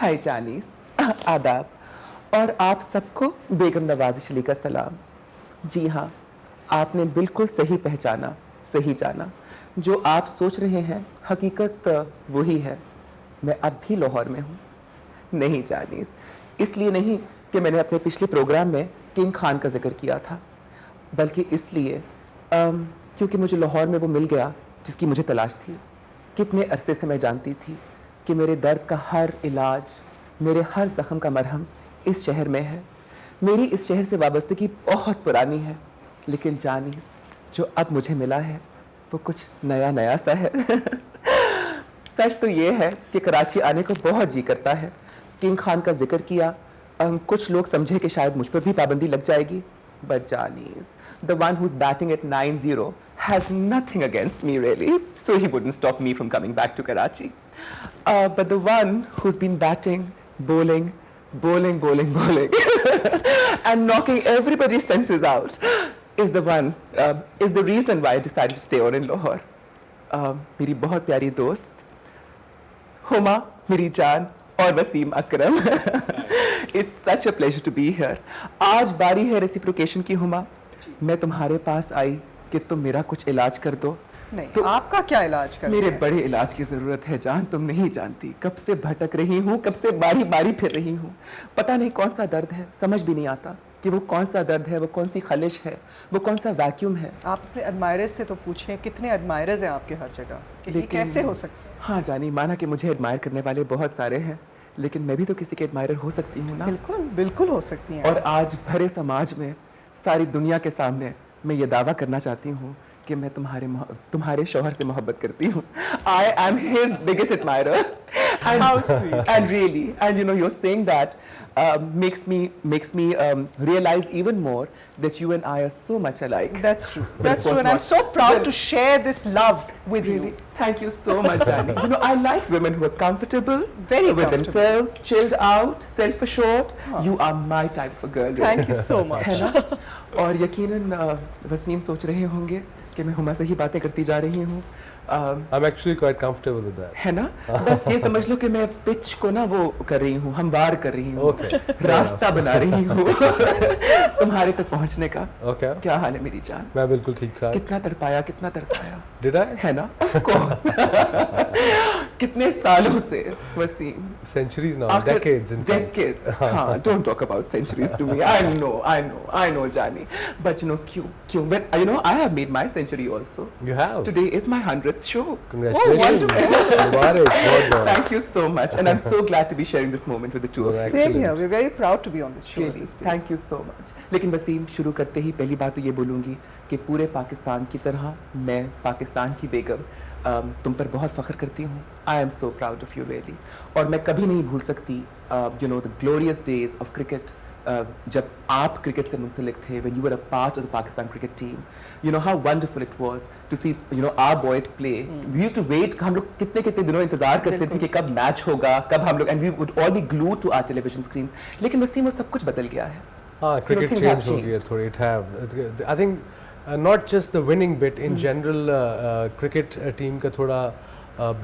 हाय जानीस, आदाब, और आप सबको बेगम नवाज़ अली का सलाम। जी हाँ, आपने बिल्कुल सही पहचाना, सही जाना। जो आप सोच रहे हैं हकीकत वही है। मैं अब भी लाहौर में हूँ। नहीं जानीस, इसलिए नहीं कि मैंने अपने पिछले प्रोग्राम में किंग खान का जिक्र किया था, बल्कि इसलिए क्योंकि मुझे लाहौर में वो मिल गया जिसकी मुझे तलाश थी। कितने अरसे से मैं जानती थी कि मेरे दर्द का हर इलाज, मेरे हर ज़ख्म का मरहम इस शहर में है। मेरी इस शहर से वाबस्तगी बहुत पुरानी है, लेकिन जानीस, जो अब मुझे मिला है वो कुछ नया नया सा है। सच तो ये है कि कराची आने को बहुत जी करता है। किंग खान का जिक्र किया, कुछ लोग समझे कि शायद मुझ पर भी पाबंदी लग जाएगी। But Janice, the one who's batting at 9-0 has nothing against me really, so he wouldn't stop me from coming back to Karachi. But the one who's been batting, bowling, and knocking everybody's senses out is the reason why I decided to stay on in Lahore. मेरी बहुत प्यारी दोस्त हुमा, मेरी जान, और वसीम अकरम। It's such a pleasure to be here. आज बारी है रेसिप्रोकेशन की हुमा। मैं तुम्हारे पास आई कि तुम मेरा कुछ इलाज कर दो। नहीं, तो आपका क्या इलाज कर? मेरे बड़े इलाज की जरूरत है जान, तुम नहीं जानती। कब से भटक रही हूँ, कब से बारी बारी फिर रही हूँ। पता नहीं कौन सा दर्द है, समझ भी नहीं आता कि वो कौन सा दर्द है, वो कौन सी खलिश है, वो कौन सा वैक्यूम है। आप अपने एडमायरर्स से तो पूछें, कितने एडमायरर्स हैं आपके हर जगह, कि कैसे हो सकते? हाँ जानी, माना कि मुझे एडमायर करने वाले बहुत सारे हैं, लेकिन मैं भी तो किसी के एडमायर हो सकती हूँ ना। बिल्कुल बिल्कुल हो सकती हैं। और आज भरे समाज में, सारी दुनिया के सामने मैं ये दावा करना चाहती हूँ कि मैं तुम्हारे शौहर से मोहब्बत करती हूँ। I am his biggest admirer. How sweet. And really, and you know, you're saying that makes me realize even more that you and I are so much alike. That's true. That's true, and I'm so proud to share this love with Really, you. thank you so much, Jani. You know, I like women who are comfortable, Very with comfortable. themselves, chilled out, self-assured. You are my type of girl. Really. Thank you so much. है ना? और यकीनन वसीम सोच रहे होंगे कि मैं हुमा से ही बातें करती जा रही हूँ। I'm actually quite comfortable with that. है ना? बस ये समझ लो कि मैं पिच को ना वो कर रही हूँ, हमवार कर रही हूँ, Okay. रास्ता बना रही हूँ तुम्हारे तक पहुँचने का। Okay. क्या हाल है मेरी जान? मैं बिल्कुल ठीक ठाक। कितना तड़पाया, कितना तरसाया। Did I? है ना? Of course. कितने सालों से Wasim? Centuries now, decades in fact. Decades. हाँ, don't talk about centuries to me. I know, Jani. But you know, क्यों? But you know, I have made my century also. You have. Today is my 100th show. Congratulations. Mubarak, बहुत बहुत. Thank you so much, and I'm so glad to be sharing this moment with the two of you. Same here. We're very proud to be on this show. Really, thank you so much. लेकिन वसीम, शुरू करते ही पहली बात तो ये बोलूँगी कि पूरे पाकिस्तान की तरह मैं पाकिस्तान की बेगम तुम पर बहुत फ़ख्र करती हूँ। I am so proud of you really. और मैं कभी नहीं भूल सकती you know the glorious days of cricket जब आप क्रिकेट से मुंसलिक थे, when you were a part of the Pakistan cricket team, you know how wonderful it was to see you know our boys play. We used to wait, हम लोग कितने दिनों इंतजार करते थे कि कब मैच होगा, कब हम लोग, and we would all be glued to our television screens. लेकिन वसीम, वो सब कुछ बदल गया है। हाँ, cricket change हो गया थोड़ी, it have. I think not just the winning bit, in general cricket team का थोड़ा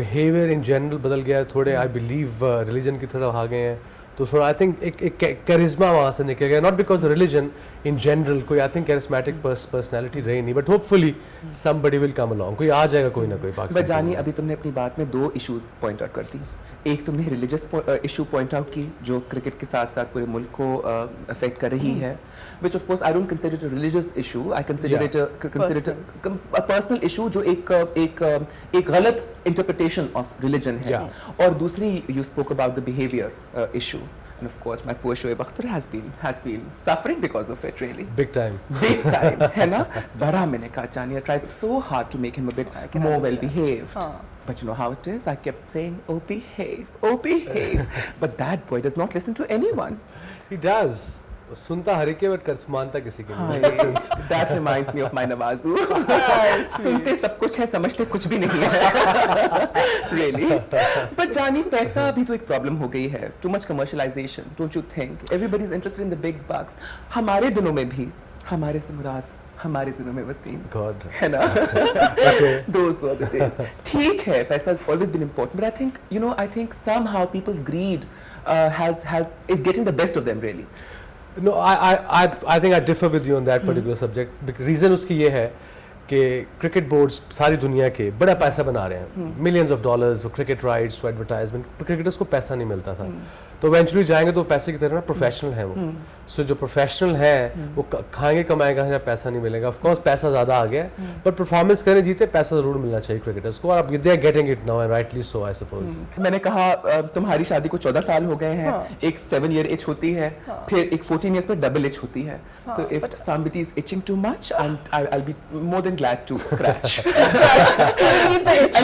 behavior in general बदल गया है थोड़े. I believe religion की तरफ आ गए हैं, तो थोड़ा आई थिंक एक करिश्मा वहाँ से निकल गया. Not because the religion in general, कोई आई थिंक करिश्मेटिक पर्सनालिटी रही नहीं, but hopefully somebody will come along, कोई आ जाएगा कोई ना कोई पाकिस्तान. जानी, अभी तुमने अपनी बात में दो इश्यूज पॉइंट आउट कर दी. एक तुमने रिलीजियस इशू पॉइंट आउट की जो क्रिकेट के साथ साथ पूरे मुल्क को अफेक्ट कर रही है, which of course I don't consider it a religious issue. I consider it a personal issue जो एक गलत interpretation of religion है. और दूसरी, you spoke about the behavior issue. And of course, my poor Shoaib Akhtar has been suffering because of it, really. Big time. Big time, है ना? बड़ा मैंने कहा, Chani, I tried so hard to make him a bit more well-behaved. But you know how it is? I kept saying, oh, behave. But that boy does not listen to anyone. He does. सुनता हर एक but कर मानता किसी के नहीं. That reminds me of my Nawazu. सुनते सब कुछ है, समझते कुछ भी नहीं है. Really? But जानी, पैसा भी तो एक प्रॉब्लम हो गई है. Too much commercialization, don't you think? Everybody is interested in the big bucks. हमारे दिनों में भी, हमारे से मुराद हमारे दिनों में वसीम God. है ना those were the days ठीक है पैसा has always been important but I think you know I think somehow people's greed is getting the best of them really No, I think I differ with you on that particular subject. Reason उसकी ये है कि cricket boards सारी दुनिया के बड़ा पैसा बना रहे हैं, millions of dollars for cricket rights for advertisement, cricketers को पैसा नहीं मिलता था, तो इवेंचुअली जाएंगे तो पैसे की तरह ना प्रोफेशनल है वो, सो जो प्रोफेशनल है वो खाएंगे कमाएगा या पैसा नहीं मिलेगा, ऑफ कोर्स पैसा ज़्यादा आ गया बट परफॉर्मेंस करें जीते पैसा ज़रूर मिलना चाहिए क्रिकेटर्स को, और अब they are getting it now and rightly so I suppose. मैंने कहा तुम्हारी शादी को 14 साल हो गए हैं, एक 7 year itch होती है, फिर एक 14 years पर डबल itch होती है, so if somebody is itching too much and I'll be more than glad to scratch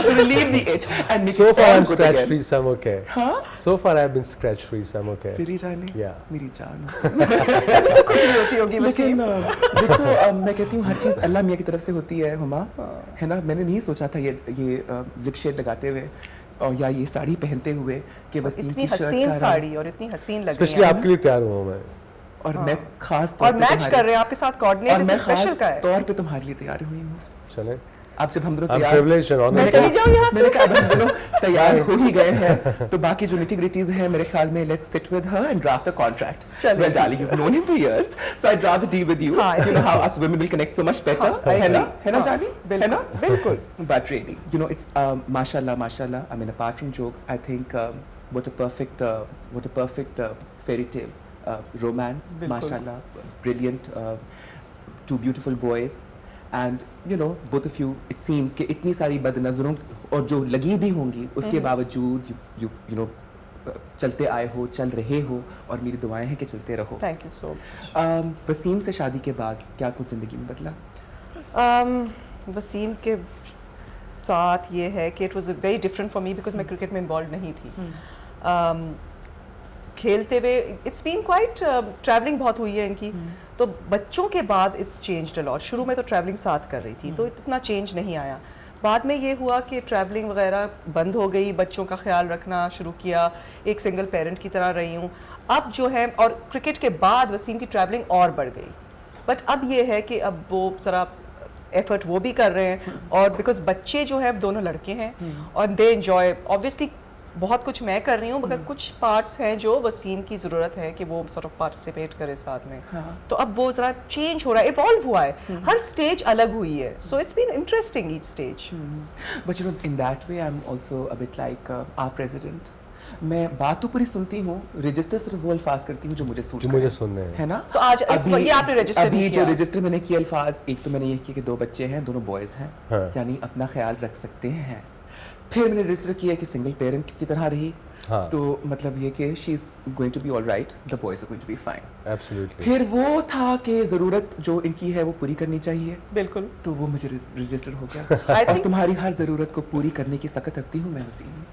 to relieve the itch and make So it far all I'm good scratch again. free, so I'm okay. हाँ So far I've been scratch free, so I'm okay. मेरी जाने Yeah. मेरी जान तो कुछ नहीं होती होगी लेकिन वसीम। देखो मैं कहती हूँ हर चीज़ अल्लाह मियाँ की तरफ से होती है हुमा, है ना। मैंने नहीं सोचा था ये लिप शेड लगाते हुए और या ये साड़ी पहनते हुए कि वसीम इतनी की शर्ट हसीन का साड़ी और इतनी हसीन लग रही स्पेशली है आपके लिए तैयार हुआ हूँ मैं। और मैं खास तौर और पे मैच तुम्हारे- कर रहे हैं आपके साथ और कोऑर्डिनेट मैं स्पेशल खास का है। तौर पे तुम्हारे लिए तैयार हुई हूँ। चले आप जब हम दोनों I'm तैयार privileged and honored. मैं चली जाऊँ यहाँ से? मैंने कहा अब हम दोनों तैयार हो ही गए हैं तो बाकी जो nitty gritties हैं मेरे ख्याल में let's sit with her and draft a contract. चलिए, Well darling, you've known him for years, so I'd rather deal with you. हाँ, I You know think how us women will connect so much better. हाँ, है ना हाँ, जानी? है ना? बिल्कुल। But really, you know, it's mashallah. I mean, apart from jokes, I think what a perfect fairy tale romance. बिल्कुल। Mashallah, brilliant, two beautiful boys. And you know, both of you, it seems कि इतनी सारी बदनज़रों और जो लगी भी होंगी उसके बावजूद you know चलते आए हो, चल रहे हो और मेरी दुआएं हैं कि चलते रहो। Thank you so much. Wasim से शादी के बाद क्या कुछ ज़िंदगी में बदला? वसीम के साथ ये है कि it was very different for me because मैं क्रिकेट में इन्वॉल्व नहीं थी। खेलते हुए इट्स बीन क्वाइट ट्रैवलिंग बहुत हुई है इनकी, तो बच्चों के बाद इट्स चेंज्ड अ लॉट। शुरू में तो ट्रैवलिंग साथ कर रही थी तो इतना चेंज नहीं आया, बाद में ये हुआ कि ट्रैवलिंग वगैरह बंद हो गई, बच्चों का ख्याल रखना शुरू किया, एक सिंगल पेरेंट की तरह रही हूँ अब जो है, और क्रिकेट के बाद वसीम की ट्रैवलिंग और बढ़ गई। बट अब ये है कि अब वो ज़रा एफर्ट वो भी कर रहे हैं, और बिकॉज बच्चे जो है अब दोनों लड़के हैं और दे एंजॉय, ऑब्वियसली बहुत कुछ मैं कर रही हूँ मगर कुछ पार्ट्स हैं जो वसीम की ज़रूरत है कि वो सॉर्ट ऑफ पार्टिसिपेट करे साथ में। तो अब वो ज़रा चेंज हो रहा है, इवॉल्व हुआ है, हर स्टेज अलग हुई है, so it's been interesting each stage. But you know, in that way, I'm also a bit like our president. मैं बात तो पूरी सुनती हूँ, रजिस्टर सिर्फ वो अल्फाज करती हूँ जो मुझे सूट जो मुझे सुनने हैं। है ना। तो आज ये आपने रजिस्टर अभी नहीं जो किया। रजिस्टर मैंने किया अल्फाज, एक तो मैंने ये किया कि 2 बच्चे हैं, दोनों बॉयज़ हैं, हाँ। यानी अपना ख्याल रख सकते हैं। फिर मैंने रजिस्टर किया कि सिंगल पेरेंट की तरह रही, हाँ। तो मतलब ये कि she is going to be all right, the boys are going to be fine. Absolutely. फिर वो था कि ज़रूरत जो इनकी है वो पूरी करनी चाहिए, बिल्कुल। तो वो मुझे रजिस्टर हो गया। I और think- तुम्हारी हर ज़रूरत को पूरी करने की सख्त रखती हूँ मैं वसीम,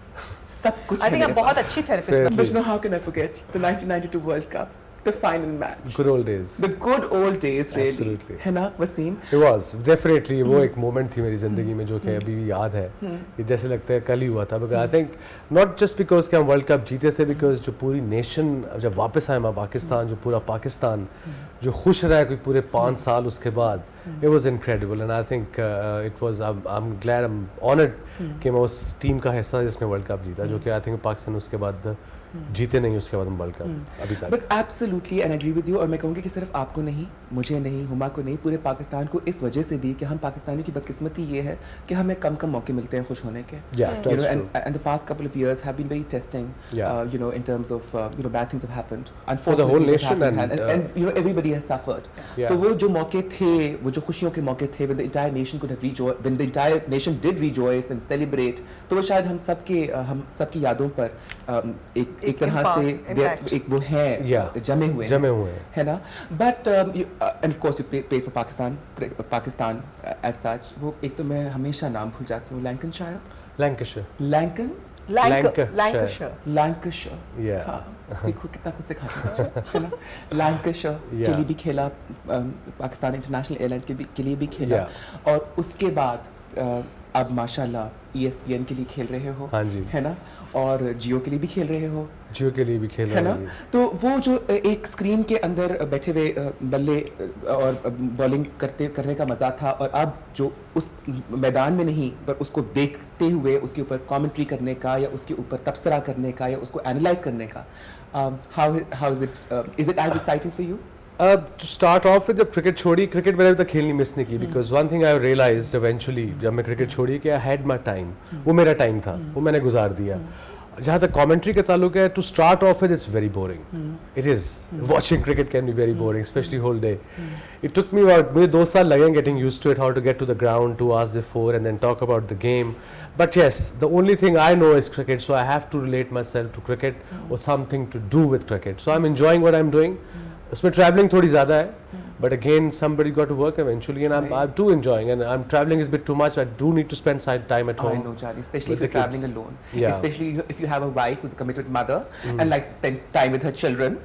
सब कुछ आई है थिंक आप मेरे बहुत पास। अच्छी therapist Fair. But you know, how can I forget the 1992 World Cup, the final match, Good old days. the good old days, really. Absolutely. है ना वसीम? It was definitely वो एक मोमेंट थी मेरी ज़िंदगी में जो कि अभी भी याद है, कि जैसे लगता है कल ही हुआ था। Because I think not just because कि हम वर्ल्ड कप जीते थे, बिकॉज जो पूरी नेशन जब वापस आए मैं पाकिस्तान, जो पूरा पाकिस्तान जो खुश रहा कोई पूरे 5 साल उसके बाद, it was incredible and I think it was I'm glad, I'm honored कि मैं उस टीम का हिस्सा था जिसने वर्ल्ड कप जीता, जो कि आई थिंक पाकिस्तान उसके बाद जीते नहीं, उसके बाद हम वर्ल्ड कप अभी तक। But absolutely and I agree with you, और मैं कहूँगी कि सिर्फ आपको नहीं, मुझे नहीं, हुमा को नहीं, पूरे पाकिस्तान को इस वजह से भी कि हम पाकिस्तानियों की बदकिस्मती ये है कि हमें कम मौके मिलते हैं खुश होने के। Yeah, You that's know, true. and the past couple of years have been very testing. Yeah. You know, in terms of you know, bad things have happened. For the Unfortunately, whole things have nation happened, and you know, everybody has suffered. Yeah. तो वो जो मौके थे, वो जो खुशियों के मौके थे, when the entire nation could have rejoiced, when the entire nation did rejoice and celebrate, तो वो शायद हम सबकी यादों पर एक तरह से impact. एक वो है Yeah. जमे हुए हैं, है ना। But and of course you played for Pakistan as such. वो एक तो मैं हमेशा नाम भूल जाती हूँ, Lancashire, Lancashire, Yeah. हाँ, सीखो कितना कुछ सिखाते हैं, है ना। Lancashire Yeah. के लिए भी खेला, पाकिस्तान इंटरनेशनल एयरलाइंस के लिए भी खेला, Yeah. और उसके बाद अब माशाल्लाह ESPN के लिए खेल रहे हो, हाँ जी। है ना, और जियो के लिए भी खेल रहे हो, जियो के लिए भी खेल है रहे ना। हैं। तो वो जो एक स्क्रीन के अंदर बैठे हुए बल्ले और बॉलिंग करने का मज़ा था, और अब जो उस मैदान में नहीं पर उसको देखते हुए उसके ऊपर कमेंट्री करने का या उसके ऊपर तबसरा करने का या उसको एनालाइज करने का, how is it as exciting for you? To start off with, जब क्रिकेट छोड़ी, क्रिकेट मैंने अभी तक खेलनी मिस नहीं की, because one thing I realised eventually जब मैं क्रिकेट छोड़ी कि आई हैड माई टाइम, वो मेरा टाइम था, वो मैंने गुजार दिया। जहाँ तक कमेंट्री का ताल्लुक है, to start off with it's very boring, it is watching cricket can be very boring, specially whole day. It took me about, मुझे 2 साल लगे getting used to it, how to get to the ground 2 hours before and then talk about the game. But yes, the only thing I know is cricket, so I have to relate myself to cricket or something to do with cricket. So I'm enjoying what I'm doing. उसमें traveling थोड़ी ज़्यादा है, but again somebody got to work eventually, and I'm too enjoying, and I'm traveling is a bit too much. I do need to spend side time at home. I know, Charlie, especially if with you're the traveling kids. alone. Yeah. Especially if you have a wife who's a committed mother and likes to spend time with her children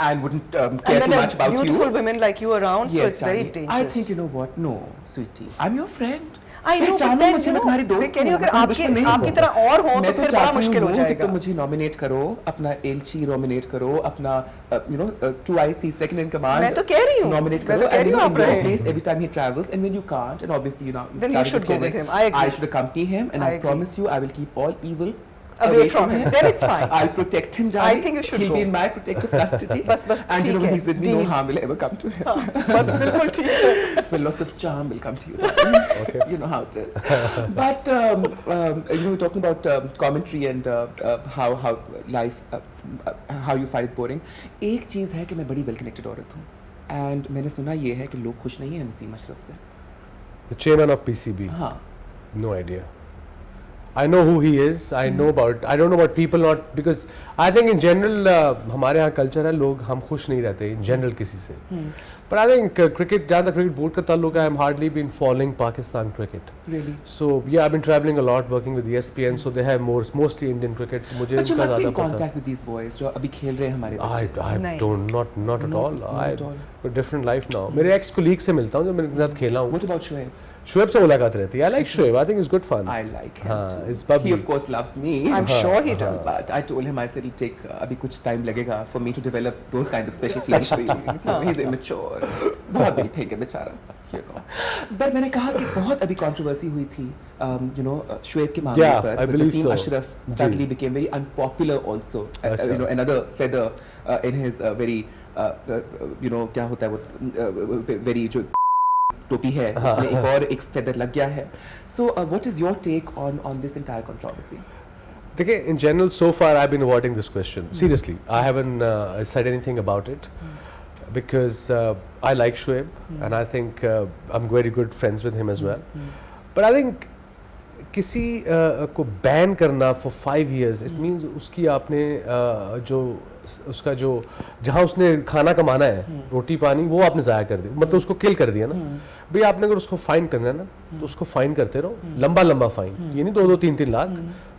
and wouldn't care And too then much about you. beautiful women like you around, so Yes, it's very Charlie. dangerous. I think you know what? No, sweetie, I'm your friend. I know, but पहचानो then, मुझे, you मैं know, तुम्हारी दोस्त मैं कह रही हूँ, हूँ, अगर मैं तुम्हारी दुश्मन नहीं आपकी हूँ। तरह और हों, मैं तो फिर बड़ा चाहती मुश्किल हो हूँ कि जाएगा। तुम मुझे नॉमिनेट करो, अपना एलची नॉमिनेट करो, अपना 2IC second in command मैं तो कह रही हूँ, नॉमिनेट मैं करो, तो कह रही हूँ आप in your रहे। place every time he travels, and when you can't, and obviously you've Then you started should the go with clinic, him. I agree. I should accompany him, and I I agree. promise you I will keep all evil Away from him. Then it's fine. I'll protect him, Jani. I think you should He'll go. be in my protective custody. बस And you know ठीक when है, he's with me, no deal. harm will ever come to him. बस बिल्कुल ठीक है। Well, lots of charm will come to you, darling. Okay. You know how it is. But you know, talking about commentary and how life, how you find it boring. एक चीज़ है कि मैं बड़ी well connected औरत हूँ, and मैंने सुना ये है कि लोग खुश नहीं हैं नसीम अशरफ से। The chairman of PCB. हाँ। No idea. I know who he is. I know about. I don't know about people not because I think in general हमारे यहाँ culture है, लोग हम खुश नहीं रहते in general किसी से. But I think cricket, जहाँ तक cricket board का ताल्लुक है, I'm hardly been following Pakistan cricket. Really? So yeah, I've been traveling a lot, working with ESPN, so they have mostly Indian cricket. मुझे But you इनका must be ज़्यादा in पता. contact with these boys जो अभी खेल रहे हैं हमारे बच्चे। I नहीं। don't not at all. not at all. a different life now. मेरे ex colleague से मिलता हूँ जो मेरे साथ खेला हूँ. What about Shoaib? शुएब से मुलाकात रहती है. I like Shoaib. I think it's good fun. I like him हाँ, too. it's bubbly. He of course loves me. I'm sure he does. But I told him I said it'll take अभी कुछ time लगेगा for me to develop those kind of special feelings for you. You know, he's immature. बहुत दिल फेंक है बेचारा. You know. But मैंने कहा कि बहुत अभी controversy हुई थी. You know, Shoaib के मामले Yeah, पर. I But believe Naseem so. Ashraf ji. suddenly became very unpopular also. अच्छा. You know, another feather in his very you know क्या होता है वो very जो टोपी है उसमें एक और एक feather लग गया है. So what is your take on this entire controversy? देखिए, in general, so far I've been avoiding this question. Seriously, I haven't said anything about it because I like Shoaib and I think I'm very good friends with him as well. But I think किसी को ban करना for 5 years, it means उसकी आपने जो उसका जो जहाँ उसने खाना कमाना है, रोटी पानी, वो आपने ज़ाया कर दिया, मतलब उसको किल कर दिया ना. भाई आपने अगर उसको फाइन करना है ना, तो उसको फाइन करते रहो, लंबा फाइन, ये नहीं 2-2, 3-3 लाख,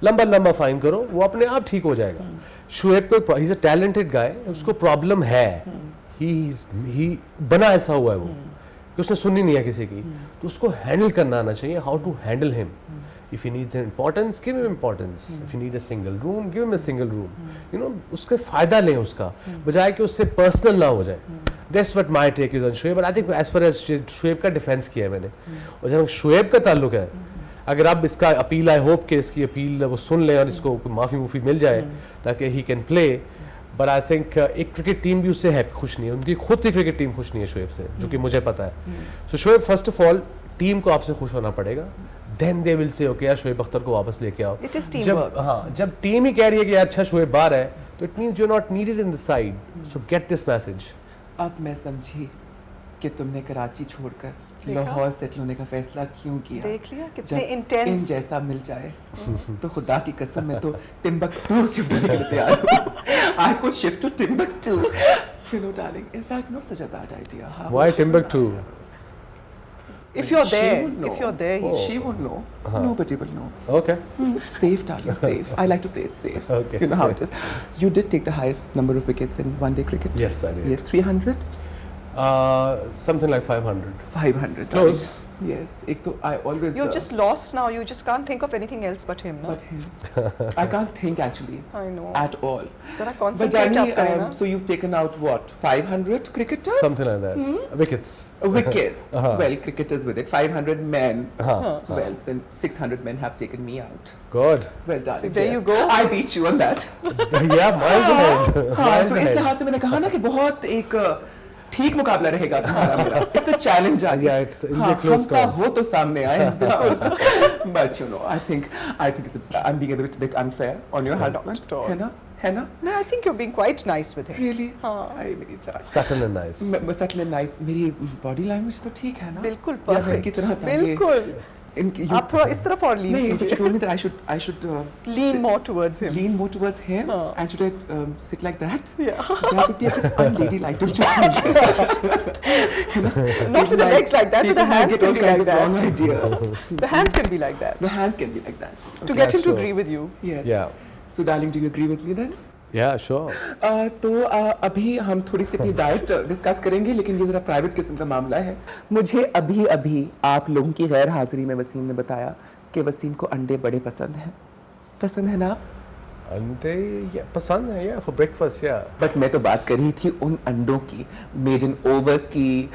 लंबा फाइन करो, वो अपने आप ठीक हो जाएगा. शुएब को he is a talented guy, उसको प्रॉब्लम है, ही बना ऐसा हुआ है वो कि उसने सुननी नहीं है किसी की, तो उसको हैंडल करना आना चाहिए. How to handle him. If he needs importance, give him importance. If you need a single room, give him a single room. You know, उसके फ़ायदा लें उसका, बजाय कि उससे पर्सनल ना हो जाए. That's what my take is on Shoaib. But I think as far as Shoaib का डिफेंस किया है मैंने, और जहाँ Shoaib का ताल्लुक है, अगर आप इसका अपील, आई होप कि इसकी अपील वो सुन लें और इसको माफ़ी मिल जाए ताकि he can play. But I think एक क्रिकेट टीम भी उससे है खुश नहीं है, उनकी खुद की क्रिकेट टीम खुश नहीं है शोएब से, जो कि मुझे पता है. So Shoaib, first of all team को आपसे खुश होना पड़ेगा, then they will say okay यार शोएब अख्तर को वापस लेके आओ. जब टीम ही कह रही है कि यार अच्छा शोएब बाहर है, तो it means you are not needed in the side. So get this message. अब मैं समझी कि तुमने कराची छोड़कर लाहौर सेटल होने का फैसला क्यों किया. देख लिया कितने इंटेंस. इन जैसा मिल जाए तो खुदा की कसम मैं तो टिम्बकटू शिफ्ट होने के लिए तैयार हूँ. I could shift to Timbuktu. You know, darling. In fact, not such a bad idea. Why Timbuktu? If you're She there, would know. if you're there, She would know. Nobody will know. Okay. Safe, darling, safe. I like to play it safe. Okay. You know how it is. You did take the highest number of wickets in one-day cricket. Yes, I did. Yeah, 300? Something like 500. 500. Close. Yes, एक तो I always You're just lost now. You just can't think of anything else but him, no? but him. I can't think actually I know. at all. जरा But concentrate Jani, आप करें ना. so you've taken out what 500 cricketers? Something like that. Wickets. Wickets. Well, cricketers with it. 500 men. Uh-huh. Well, then 600 men have taken me out. God. Well done. See, there you go. I beat you on that. Yeah, miles ahead. हाँ, Miles तो इस ahead. लिहाज से मैंने कहा ना कि बहुत एक ठीक मुकाबला रहेगा तुम्हारा मेरा. It's a challenge आगे. Yeah, it's it'll be हाँ, a close हम सब call. हो तो सामने आए. But you know, I think I'm being a bit unfair on your Not husband. at all. है ना? है ना? No, I think you're being quite nice with him. Really? हाँ. हाय मेरी जान. Subtle and nice. Subtle and nice. मेरी body language तो ठीक है ना? बिल्कुल या मैं इनकी perfect. तरह टांगे- बिल्कुल. इनकी आप थोड़ा इस तरफ और lean नहीं, you कीजिए. told me that I should Lean more towards him. lean more towards him हाँ. and should I sit like that? Yeah. That would be a bit unladylike, don't you think? Not with the legs like that, but the People might hands get can all be kinds like of wrong that. ideas. The hands can be like that. The hands can be like that. To Okay. get him to sure. agree with you. Yes. Yeah. So darling, do you agree with me then? Yeah, sure. तो अभी हम थोड़ी सी अपनी diet discuss करेंगे, लेकिन ये ज़रा private किस्म का मामला है. मुझे अभी अभी आप लोगों की गैर हाजिरी में वसीम ने बताया कि वसीम को अंडे बड़े पसंद हैं. पसंद है ना? अंडे yeah, पसंद है yeah for breakfast yeah. But मैं तो बात कर रही थी उन अंडों की, मेड इन ओवर्स की,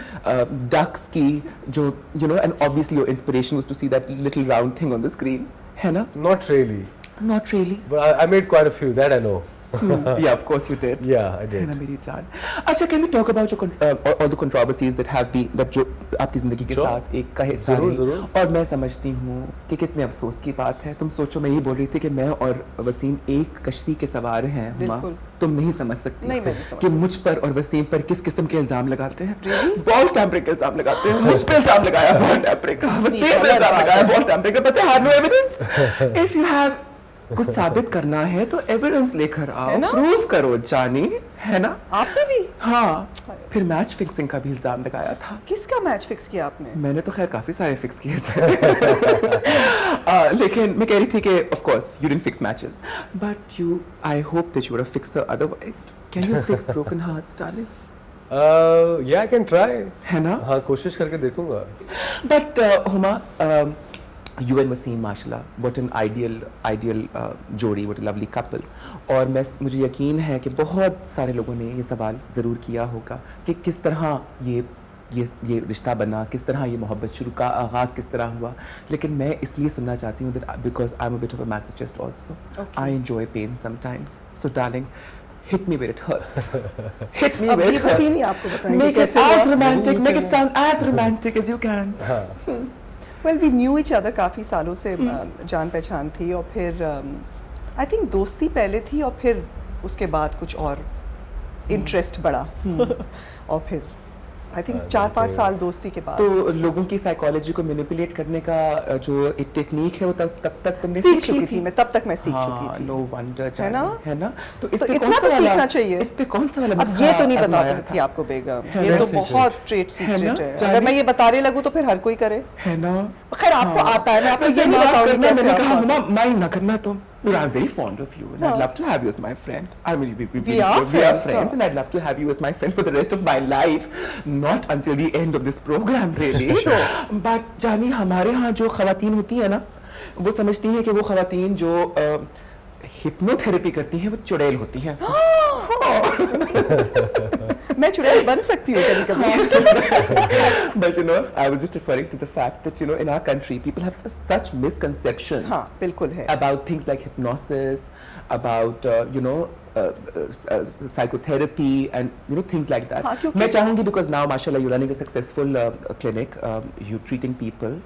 डक्स की, जो you know, and obviously your inspiration was to see that little round thing on the screen, है ना? Not really. Not really. But I made quite a few. That I know. Yeah, of course you did. Yeah, I है did. ना मेरी जान. अच्छा, can we talk about all the controversies that have been, that जो आपकी ज़िंदगी के Sure. साथ एक का हिस्सा ज़रूर, रही. ज़रूर. और मैं समझती हूँ कि कितने अफसोस की बात है. तुम सोचो, मैं ये बोल रही थी कि मैं और वसीम एक कश्ती के सवार हैं. हुमा, बिल्कुल. तुम नहीं समझ सकती नहीं, मैं नहीं समझ कि मुझ पर और वसीम पर किस किस्म के इल्जाम लगाते हैं. बॉल टैम्परिंग का इल्जाम लगाते हैं. मुझ पे इल्जाम लगाया बॉल टैम्परिंग का, वसीम पे इल्जाम लगाया बॉल टैम्परिंग का. But they had no evidence. If you have कुछ साबित करना है तो एविडेंस लेकर आओ, है ना? प्रूव करो जानी, है ना? आपने भी? हाँ. फिर मैच फिक्सिंग का भी इल्जाम लगाया था. किसका मैच फिक्स किया आपने? मैंने तो खैर काफी सारे फिक्स किए थे. लेकिन मैं कह रही थी कि of course you didn't fix matches, but you, I hope that you were a fixer otherwise. Can you fix broken hearts darling? Yeah, I can try. है ना? हाँ, कोशिश करके देखूंगा. But Huma, you and Wasim, माशाल्लाह, what an ideal जोड़ी, what a lovely couple. और मुझे यकीन है कि बहुत सारे लोगों ने ये सवाल ज़रूर किया होगा कि किस तरह ये रिश्ता बना, किस तरह ये मोहब्बत शुरू का आगाज़ किस तरह हुआ. लेकिन मैं इसलिए सुनना चाहती हूँ that because I'm a bit of a masochist also. Okay. I enjoy pain sometimes. So darling, hit me where it hurts. Hit me अब where ये it hurts. वसीम ही आपको बताएंगे Make it कैसे as हुआ. romantic, make it sound as romantic as you can. Well, we knew each other काफ़ी सालों से जान पहचान थी, और फिर आई थिंक दोस्ती पहले थी और फिर उसके बाद कुछ और इंटरेस्ट बढ़ा. और फिर आई थिंक 4-5 साल दोस्ती के बाद तो लोगों की साइकोलॉजी को मैनिपुलेट करने का जो एक टेक्निक है वो तब तक तुमने सीख चुकी थी मैं. तब तक मैं सीख चुकी हाँ, थी. नो वंडर, है ना? है ना? तो इस तो पे इतना कौन सा तो वाला सीखना चाहिए. इस पे कौन सा वाला अब नुस्खा ये तो नहीं आजमाया बता सकती था? आपको बेगम, है ये ना? तो बहुत ट्रेड है ना? सीक्रेट है. जानी- अगर मैं ये बताने लगूँ तो फिर हर कोई करे. है ना? खैर आपको आता है, मैं आपको वैसे ये नहीं माफ बताऊंगी करना, कैसे मैंने आपको कहा आता है. हुमा माइंड ना करना तुम. You know, I'm very fond of you and I'd हाँ. love to have you as my friend. I mean, We are friends, friends, and I'd love to have you as my friend for the rest of my life, not until the end of this program, really. But जानी, हमारे यहाँ जो खवातीन होती है ना, वो समझती हैं कि वो खवातीन जो हिप्नोथेरेपी करती हैं वो चुड़ैल होती हैं. मैं चुड़ैल बन सकती हूँ कभी-कभी. But you know, I was just referring to the fact that you know, in our country, people have such misconceptions हाँ, बिल्कुल है. about things like hypnosis, about you know, psychotherapy, and you know, things like that. हाँ, क्योंकि- मैं चाहूँगी because now, mashallah, you're running a successful clinic, you're treating people.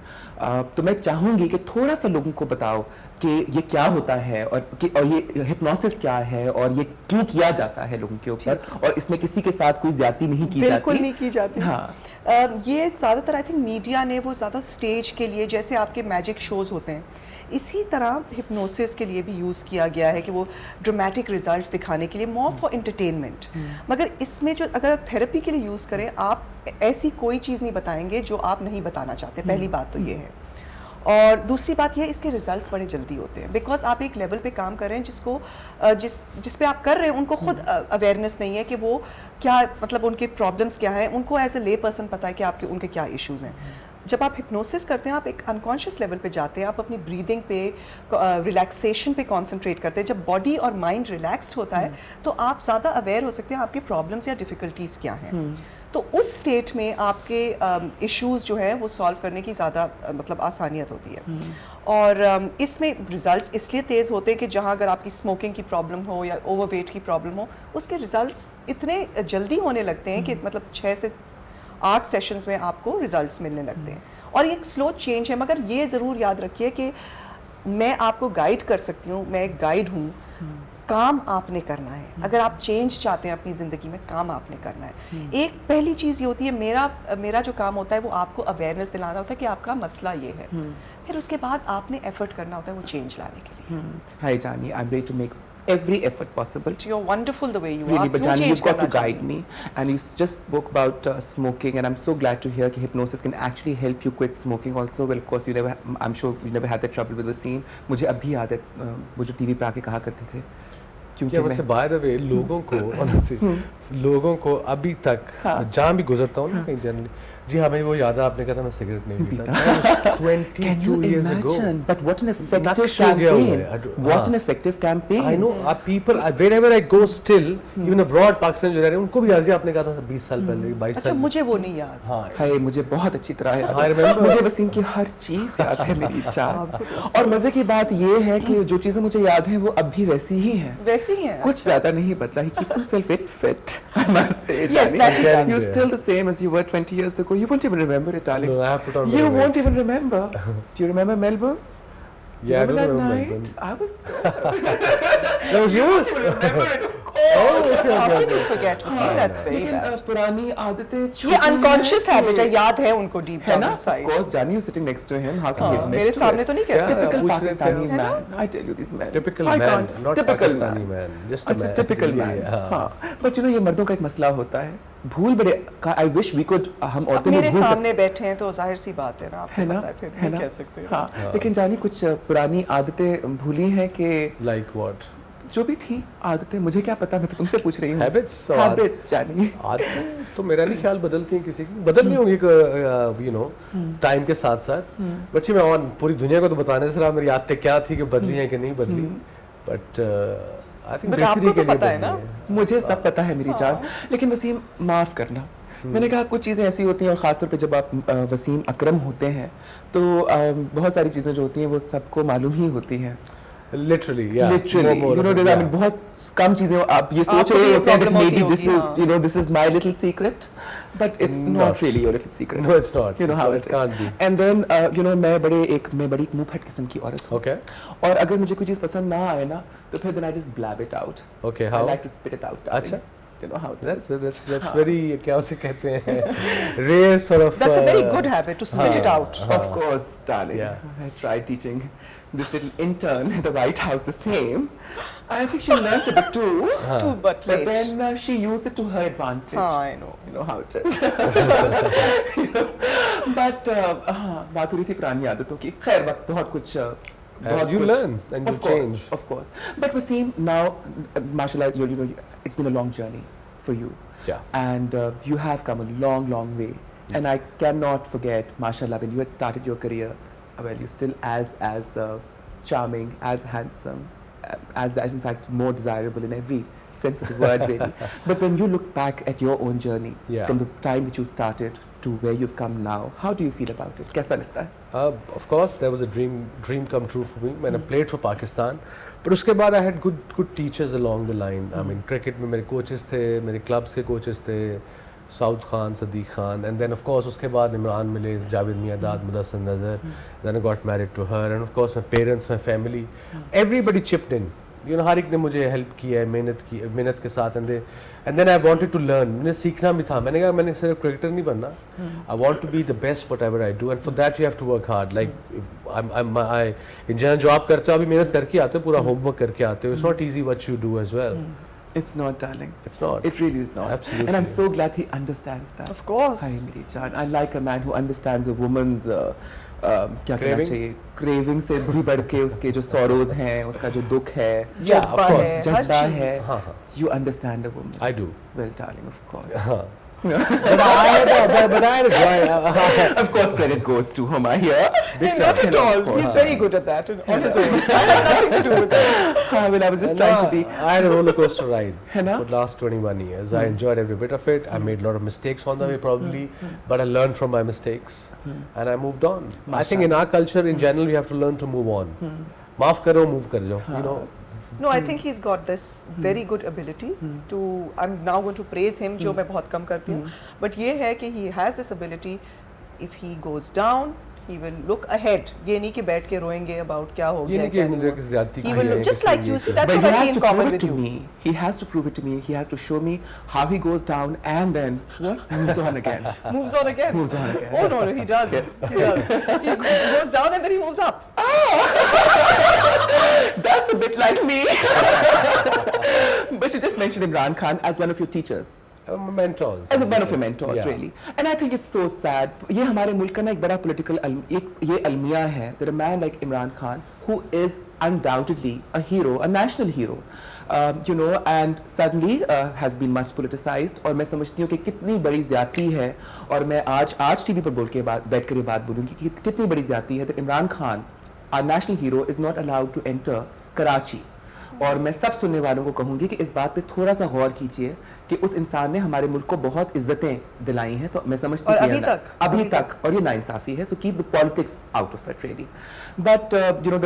तो मैं चाहूँगी कि थोड़ा सा लोगों को बताओ कि ये क्या होता है और ये हिप्नोसिस क्या है और ये क्यों किया जाता है लोगों के ऊपर, और इसमें किसी के साथ कोई ज्यादती नहीं की जाती. बिल्कुल नहीं की जाती. हाँ. ये ज़्यादातर आई थिंक मीडिया ने वो ज़्यादा स्टेज के लिए, जैसे आपके मैजिक शोज़ होते हैं, इसी तरह हिप्नोसिस के लिए भी यूज़ किया गया है कि वो ड्रामेटिक रिजल्ट्स दिखाने के लिए, मोर फॉर एंटरटेनमेंट. मगर इसमें जो अगर थेरेपी के लिए यूज़ करें, आप ऐसी कोई चीज़ नहीं बताएंगे जो आप नहीं बताना चाहते. पहली बात तो ये है. और दूसरी बात यह है, इसके रिजल्ट्स बड़े जल्दी होते हैं, बिकॉज आप एक लेवल पे काम कर रहे हैं जिसको जिस पे आप कर रहे हैं उनको खुद अवेयरनेस नहीं है कि वो क्या, मतलब उनके प्रॉब्लम्स क्या है. उनको एज ए ले पर्सन पता है कि आपके उनके क्या इश्यूज़ हैं. जब आप हिप्नोसिस करते हैं आप एक अनकॉन्शियस लेवल पे जाते हैं, आप अपनी ब्रीदिंग पे, रिलैक्सेशन पे कंसंट्रेट करते हैं। जब बॉडी और माइंड रिलैक्स्ड होता है तो आप ज़्यादा अवेयर हो सकते हैं आपके प्रॉब्लम्स या डिफ़िकल्टीज़ क्या हैं। तो उस स्टेट में आपके इश्यूज जो हैं वो सॉल्व करने की ज़्यादा मतलब आसानियत होती है। और इसमें रिजल्ट्स इसलिए तेज़ होते हैं कि जहाँ अगर आपकी स्मोकिंग की प्रॉब्लम हो या ओवरवेट की प्रॉब्लम हो, उसके रिजल्ट्स इतने जल्दी होने लगते हैं कि मतलब 6 से 8 सेशंस में आपको रिजल्ट्स मिलने लगते हैं। और ये एक स्लो चेंज है, मगर ये ज़रूर याद रखिए कि मैं आपको गाइड कर सकती हूँ, मैं एक गाइड हूँ, काम आपने करना है। अगर आप चेंज चाहते हैं अपनी ज़िंदगी में, काम आपने करना है। एक पहली चीज़ ये होती है, मेरा जो काम होता है वो आपको अवेयरनेस दिलाना होता है कि आपका मसला ये है। फिर उसके बाद आपने एफर्ट करना होता है वो चेंज लाने के लिए। Hi Jani, I'm ready to make every effort possible. You're wonderful the way you Really, are. but क्यों Jani, change you've got to करना guide चाहिए? me. And you just spoke about smoking, and I'm so glad to hear that hypnosis can actually help you quit smoking also. Well, of course, I'm sure you never had that trouble with the scene. मुझे अभी याद है वो जो TV पे आके कहा करते थे, क्योंकि क्या वैसे बाय द वे लोगों को honestly, लोगों को अभी तक जहाँ भी गुजरता हूँ ना कहीं जनरली, जी हाँ भाई वो याद है आपने कहा था मैं सिगरेट नहीं पीता 22 years ago. But what an effective नक्श हो गया हुआ है. campaign. What an effective campaign. I know people wherever I go still even abroad Pakistan जो रह रहे हैं उनको भी याद है आपने कहा था 20 साल पहले 22 अच्छा, साल. मुझे वो नहीं याद। हाँ हाय मुझे बहुत अच्छी तरह याद I है। remember. मुझे वसीम की हर चीज याद है मेरी जान। और मजे की बात ये है कि जो चीजें मुझे याद हैं वो अब भी वैसी ही हैं। वैसे ही है। कुछ ज्यादा नहीं बदला। He keeps himself very fit. I must say, Yes, Jani. that he does. You're still the same as you were 20 years ago. You won't even remember it, darling. No, I have put on You weight. won't even remember. Do you remember Melbourne? Yeah, I remember don't that remember night? Melbourne. I was. That was yours. You will remember it, of course. How can you forget? See, that's very लेकिन bad. पुरानी आदतें ये छूटी unconscious हैं habit है, कि- याद है उनको डीप है डाउन ना? Inside. Of course, Jani, you're sitting next to him. How can you admit मेरे to सामने it? तो नहीं कह सकते। Typical पूछ रहे थे Pakistani हम। man. I tell you, these men. Typical I man, can't. not Typical Pakistani man, just a अच्छा, man. typical Yeah, man. yeah. हाँ. But you know, ये मर्दों का एक मसला होता है। भूल बड़े का I wish we could हम अब औरतें भी मेरे भूल सकते सामने बैठे हैं तो जाहिर सी बात है ना, आपको है ना? पता है, फिर है नहीं ना? कह सकते। हाँ. लेकिन जानी कुछ पुरानी आदतें भूली हैं कि Like what? जो भी थी आदतें मुझे क्या पता, मैं तो तुमसे पूछ रही हूँ। Habits or Habits, जानी। आदतें तो मेरा नहीं ख्याल बदलती हैं किसी की, बदल नहीं होंगी यू नो टाइम के साथ साथ। बच्चे मैं और पूरी दुनिया को तो बताने से रहा मेरी आदतें क्या थी कि बदली हैं कि नहीं बदली, बट आई थिंक But आपको तो पता है ना? मुझे सब पता है मेरी जान, लेकिन वसीम माफ़ करना। मैंने कहा कुछ चीज़ें ऐसी होती हैं और ख़ासतौर पे जब आप वसीम अकरम होते हैं तो बहुत सारी चीज़ें जो होती हैं वो सबको मालूम ही होती हैं। लिटरली या Literally, you know, I mean, बहुत कम चीजें आप ये सोच आपको रहे भी ये होते हैं that problem होती maybe this होगी, is, हाँ। you know, this is my little secret, but it's not Not. really your little secret. No, it's not. You know It's how not. it It can't is. be. And then, you know, मैं बड़ी एक मुंह फट किस्म की औरत हूँ। Okay और अगर मुझे कोई चीज़ पसंद ना आए ना, तो फिर then I just blab it out. Okay I how like to spit it out. darling. अच्छा। You know how it that's is. that's very क्या उसे कहते हैं rare sort of That's a very good habit to spit it out. Of course, darling. Yeah. I tried teaching this little intern at the White House the same. I think she learnt a bit too. Too but But late. then she used it to her advantage. हाँ, I know. You know how it is. You know? But बात हो रही थी पुरानी आदतों की। खैर बात बहुत कुछ बहुत you कुछ- learn and you of course, change. Of course. But Wasim, now, mashallah, you know, it's been a long journey for you. Yeah. And you have come a long, long way. And I cannot forget, mashallah, when you had started your career, well, you're still as charming, as handsome, as in fact more desirable in every sense of the word, really. But when you look back at your own journey, Yeah. from the time that you started to where you've come now, how do you feel about it? कैसा लगता है? Of course, there was a dream come true for me. मैंने played for Pakistan, but उसके बाद I had good teachers along the line. I mean, cricket में मेरे coaches थे, मेरे clubs के coaches थे, Saud Khan, Sadiq Khan, and then of course उसके बाद इमरान मिले, जावेद मियादाद, मुदस्सिर नज़र, then I got married to her, and of course my parents, my family, everybody chipped in. You know, हर एक ने मुझे हेल्प किया है, मेहनत के साथ, and then I wanted to learn. मुझे सीखना भी था। मैंने कहा मैंने सिर्फ क्रिकेटर नहीं बनना। I want to be the best whatever I do, and for that you have to work hard. Like I in general job करते हो, अभी मेहनत करके आते हो, पूरा होमवर्क करके आते हो. It's not easy what you do as well. It's not, darling. It's not. It really is not. Absolutely. And I'm so glad he understands that. Of course. Hi, मेरी जान. I like a man who understands a woman's क्या कहना Craving? चाहिए, craving से भी बढ़ के उसके जो सॉरोज हैं, उसका जो दुख है, Yeah, of जज्बा course. है, हर जज्बा चीज़। है, हाँ हाँ you understand a woman. I do. Well, darling, of course. हाँ but I had a joy. Of course, credit goes to Huma here. Not at all. He's very good at that on his own. I had nothing to do with that. Well, I was just trying to be. I had a roller coaster ride है ना? for the last 21 years. I enjoyed every bit of it. I made a lot of mistakes on the way probably, but I learned from my mistakes and I moved on. I think in our culture in general we have to learn to move on. माफ करो, move कर जाओ. You know. No, I think he's got this very good ability to. I'm now going to praise him, जो मैं बहुत कम करती हूँ. But ये है कि he has this ability. If he goes down, he will look ahead. ये नहीं कि बैठ के रोएंगे about क्या हो ये गया. नहीं कि मुझे किसी ज्यादती He की will है, look just किसी like you. ये See, सब. that's But what he I has see in to prove common it with to you. me. He has to prove it to me. He has to show me how he goes down and then what moves on again. Moves on again. Moves on again. Oh no, he does. Yes. He does. He goes down and then he moves up. That's a bit like me. But you just mentioned Imran Khan as one of your teachers. Mentors. As one of your mentors, Yeah. really. And I think it's so sad. ये हमारे मुल्क का ना एक बड़ा political ये अलमिया है that a man like Imran Khan, who is undoubtedly a hero, a national hero, you know, and suddenly has been much politicized. और मैं समझती हूँ कि कितनी बड़ी ज़्यादती है, और मैं आज टीवी पर बोल के बैठ कर ये बात बोलूँगी कि कितनी बड़ी ज़्यादती है that Imran Khan, our national hero, is not allowed to enter Karachi. और मैं सब सुनने वालों को कहूँगी कि इस बात पे थोड़ा सा गौर कीजिए कि उस इंसान ने हमारे मुल्क को बहुत इज्जतें दिलाई हैं, तो मैं समझती और हूँ अभी तक और ये नाइंसाफी है. So keep the politics out of it really. But you know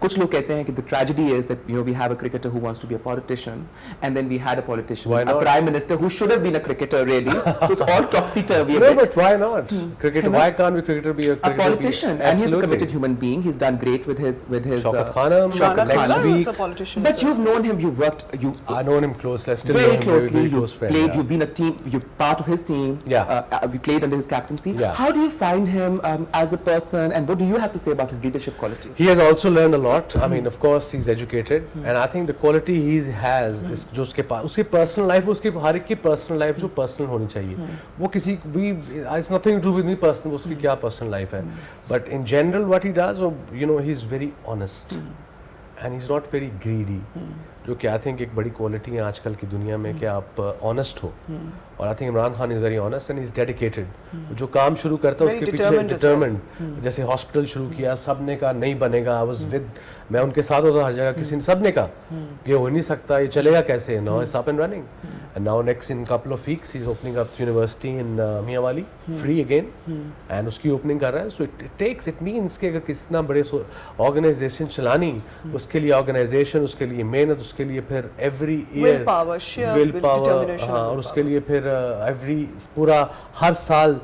कुछ लोग कहते हैं कि the tragedy is that you know we have a cricketer who wants to be a politician and then we had a politician, Why a not? Prime minister who should have been a cricketer really. So it's all topsy turvy. No, but why not? Cricketer. Why can't we cricketer be a A cricketer? politician, and he's a Absolutely. committed human being. He's done great with his Shaukat Khanum, Shaukat next Khanum. week. was a politician. But you've known him, you've worked, you I know him closely. I still know very him closely. very You've close friend. played. Yeah. You've been a team. You're part of his team. Yeah. We played under his captaincy. Yeah. How do you find him as a person, and what do you have to say about his leadership qualities? He has also learned a lot. I mean, of course, he's educated, and I think the quality he has is जो उसके पास उसकी personal life, उसकी हर एक की personal life जो personal होनी चाहिए. वो किसी it's nothing to do with me personal. वो उसकी क्या personal life है. But in general, what he does, you know, he's very honest, and he's not very greedy. जो कि आई थिंक एक बड़ी क्वालिटी है आजकल की दुनिया में कि आप ऑनेस्ट हो. और I think Imran Khan is very honest and is dedicated. जो काम शुरू करता है Very उसके पीछे determined as डिटर्मिन्ड. जैसे हॉस्पिटल शुरू किया, सब ने कहा नहीं बनेगा. आई वाज विद, मैं उनके साथ होता हर जगह. किसी ने सब ने कहा ये हो नहीं सकता, ये चलेगा कैसे. Now it's up and running, and now next in couple of weeks he is opening up university in Mianwali free again, and उसकी ओपनिंग कर रहा है. सो इट मीन्स कि अगर कितना बड़े ऑर्गेनाइजेशन चलानी, उसके लिए ऑर्गेनाइजेशन, उसके लिए मेहनत, उसके लिए फिर every year Willpower, sheer willpower, determination हाँ, and और उसके लिए फिर एवरी पूरा हर साल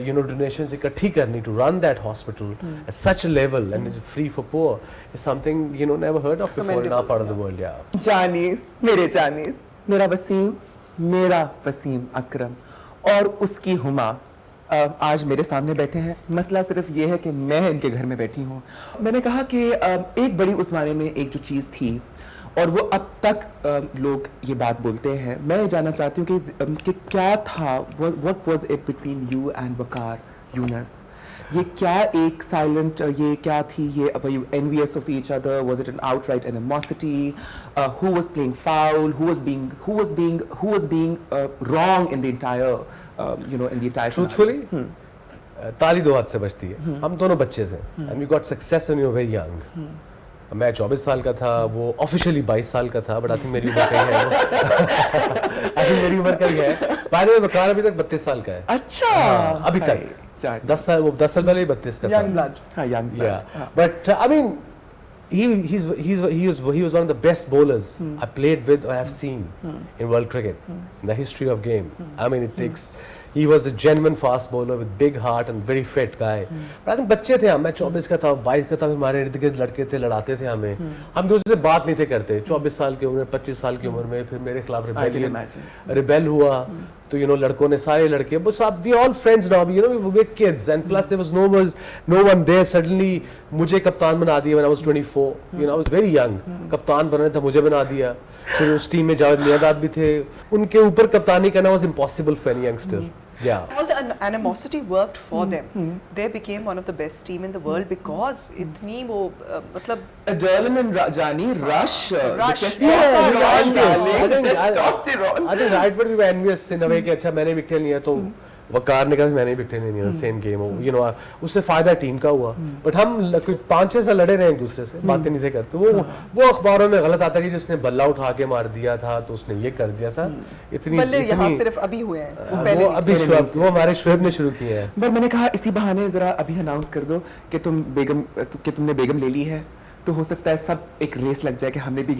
you know donations इकट्ठी करनी to run that hospital at such a level and it's free for poor is something you know never heard of before in our part of the world. Yeah. जानीस, मेरे जानीस, मेरा वसीम अकरम और उसकी हुमा आज मेरे सामने बैठे हैं. मसला सिर्फ ये है कि मैं इनके घर में बैठी हूँ. मैंने कहा कि एक बड़ी उस ज़माने में एक जो चीज़ थी और वो अब तक लोग ये बात बोलते हैं. मैं ये जानना चाहती हूँ कि क्या था, what was it between you and Waqar Younis. ये क्या एक साइलेंट, ये क्या थी, ये were you envious of each other, was it an outright animosity, who was playing foul, who was being wrong in the entire you know in the entire Truthfully, ताली दो हाथ से बजती है. हम दोनों बच्चे थे and we got success when we were very young. मैं 24 साल का था, वो ऑफिशियली 22 साल का था, बट आई थिंक मेरी उम्र कहीं है वो. आई थिंक मेरी उम्र कहीं है. बाय द वे वकार अभी तक 32 साल का है. अच्छा, अभी तक 10 साल, वो 10 साल पहले ही 32 का था. young blood. हाँ, young blood. Yeah, but I mean, he was one of the best bowlers I played with or have seen in world cricket, in the history of game. I mean, it takes. He was a genuine fast bowler with big heart and very fit guy. But I think बच्चे थे हम. मैं 24 का था, 22 का था, हमारे इर्द गिर्द लड़के थे, लड़ाते थे हमें. हम दूसरे से बात नहीं थे करते. 24 साल की उम्र, 25 साल की उम्र में फिर मेरे खिलाफ रिबेल हुआ. तो you know लड़कों ने, सारे लड़के, बस अब we all friends now, you know we were kids and plus there was no one there. Suddenly मुझे कप्तान बना दिया when I was 24. You know I was very young. कप्तान बनना था, मुझे बना दिया. फिर उस टीम में जावेद मियांदाद भी थे. उनके ऊपर कप्तानी करना was impossible for any youngster. Yeah. All the animosity worked for them. They became one of the best team in the world because इतनी वो मतलब Adrenaline, Jani, rush, Rush, the testosterone, yeah, darling, the I think testosterone. I think right, but we were envious in a way कि अच्छा मैंने wicket लिया तो वकार ने कहा मैंने विकेट नहीं लिया, सेम गेम हो, यू नो, उससे फायदा टीम का हुआ, बट हम 5-6 साल लड़े रहे एक दूसरे से, बातें नहीं थे करते, वो अखबारों में गलत आता कि जिसने बल्ला उठा के मार दिया था तो उसने ये कर दिया था, बल्ले यहाँ सिर्फ अभी हुए हैं, वो अभी शुरुआत, वो हमारे शुएब ने शुरू किए हैं। पर मैंने कहा इसी बहाने जरा अभी अनाउंस कर दो कि तुमने बेगम ले ली है, तो हो सकता है सब एक रेस लग जाए कि हमने भी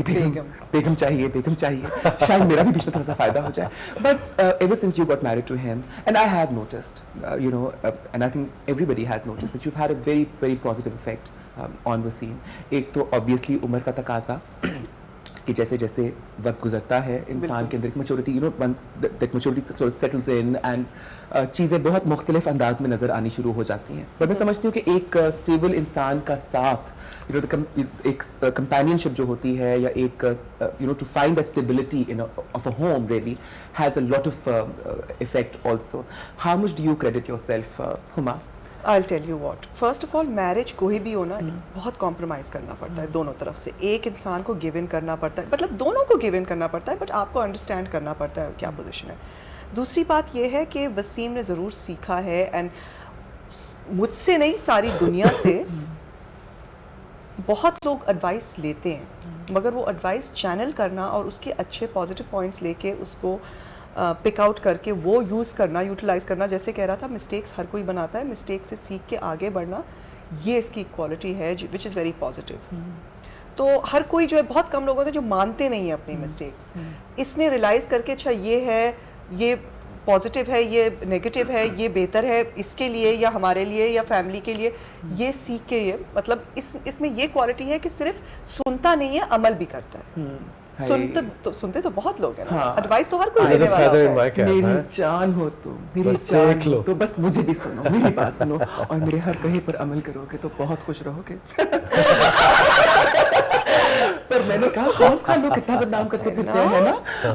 बेगम चाहिए शायद मेरा भी बीच में थोड़ा सा फायदा हो जाए। But ever since you got married to him and I have noticed you know and I think everybody has noticed that you had a very very positive effect on Wasim. एक तो ऑब्वियसली उम्र का तकाजा कि जैसे जैसे वक्त गुजरता है इंसान के अंदर एक maturity, you know, once that maturity settles in and चीज़ें बहुत मुख्तलिफ अंदाज में नज़र आनी शुरू हो जाती हैं। पर मैं समझती हूँ कि एक स्टेबल इंसान का साथ, यू नो, एक कंपेनियनशिप जो होती है या एक you know to find that stability in of a home really has a lot of effect also. How much do you credit yourself, Huma? I'll tell you what. First of all, marriage कोई भी हो ना, बहुत compromise करना पड़ता है दोनों तरफ से। एक इंसान को गिव इन करना पड़ता है, मतलब दोनों को गिव इन करना पड़ता है, बट आपको अंडरस्टैंड करना पड़ता है क्या पोजीशन है। दूसरी बात यह है कि वसीम ने ज़रूर सीखा है, एंड मुझसे नहीं सारी दुनिया से बहुत लोग एडवाइस लेते हैं, मगर वो एडवाइस चैनल करना और उसके अच्छे पॉजिटिव पॉइंट्स लेके उसको पिक आउट करके वो यूज़ करना, यूटिलाइज़ करना। जैसे कह रहा था, मिस्टेक्स हर कोई बनाता है, मिस्टेक से सीख के आगे बढ़ना, ये इसकी क्वालिटी है विच इज़ वेरी पॉजिटिव। तो हर कोई जो है, बहुत कम लोग होते हैं जो मानते नहीं हैं अपनी मिस्टेक्स। इसने रियलाइज़ करके अच्छा ये है, ये पॉजिटिव है, ये नेगेटिव है, ये बेहतर है इसके लिए या हमारे लिए या फैमिली के लिए, ये सीख के ये मतलब इसमें ये क्वालिटी है कि सिर्फ सुनता नहीं है, अमल भी करता है। सुनते तो बहुत लोग हैं ना, एडवाइस तो हर कोई देने वाला होता है। मेरी जान हो तुम, मेरी जान हो तो बस मुझे भी सुनो, मेरी बात सुनो और मेरे हर कहे पर अमल करोगे तो बहुत खुश रहोगे। पर मैंने कहा खान लोग कितना बदनाम करते फिरते हैं ना,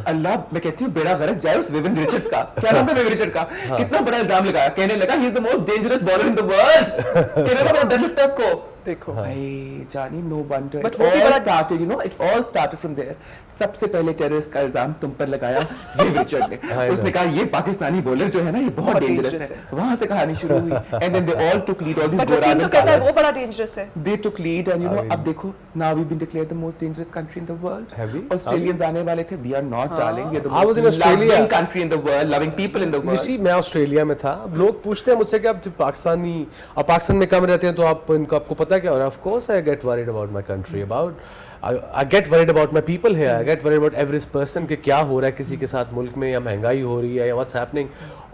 अल्लाह, मैं कहती हूँ बेड़ा गर्क जाए उस विविन रिचर्ड्स का। क्या नाम था विविन रिचर्ड का? कितना बड़ा इल्जाम लगाया, कहने लगा he is the most dangerous bowler in the world. कहने लगा बड़ा डर लगता है उसको। देखो भाई जानी, no wonder it all started, you know, it all started from there. सबसे पहले टेररिस्ट का इल्जाम तुम पर लगाया विविन रिचर्ड ने। उसने कहा ये पाकिस्तानी बॉलर जो है ना, ये बहुत डेंजरस है। वहां से कहानी शुरू हुई and then they all took lead, all this गोराज तो कहता है वो बड़ा डेंजरस है। They took lead and you know, अब देखो now we been declared the most dangerous country in the world. Have we? Australians आने वाले थे. We are not, darling. We are the I was in most Australia. loving country in the world, loving people in the You world. see, मैं Australia में था। अब लोग पूछते हैं मुझसे कि आप पाकिस्तानी, आप पाकिस्तान में कम रहते हैं तो आपको पता है क्या? और of course I get worried about my country, about I get worried about my people here. I get worried about every person कि क्या हो रहा है किसी के साथ मुल्क में, या महंगाई हो रही है या what's happening.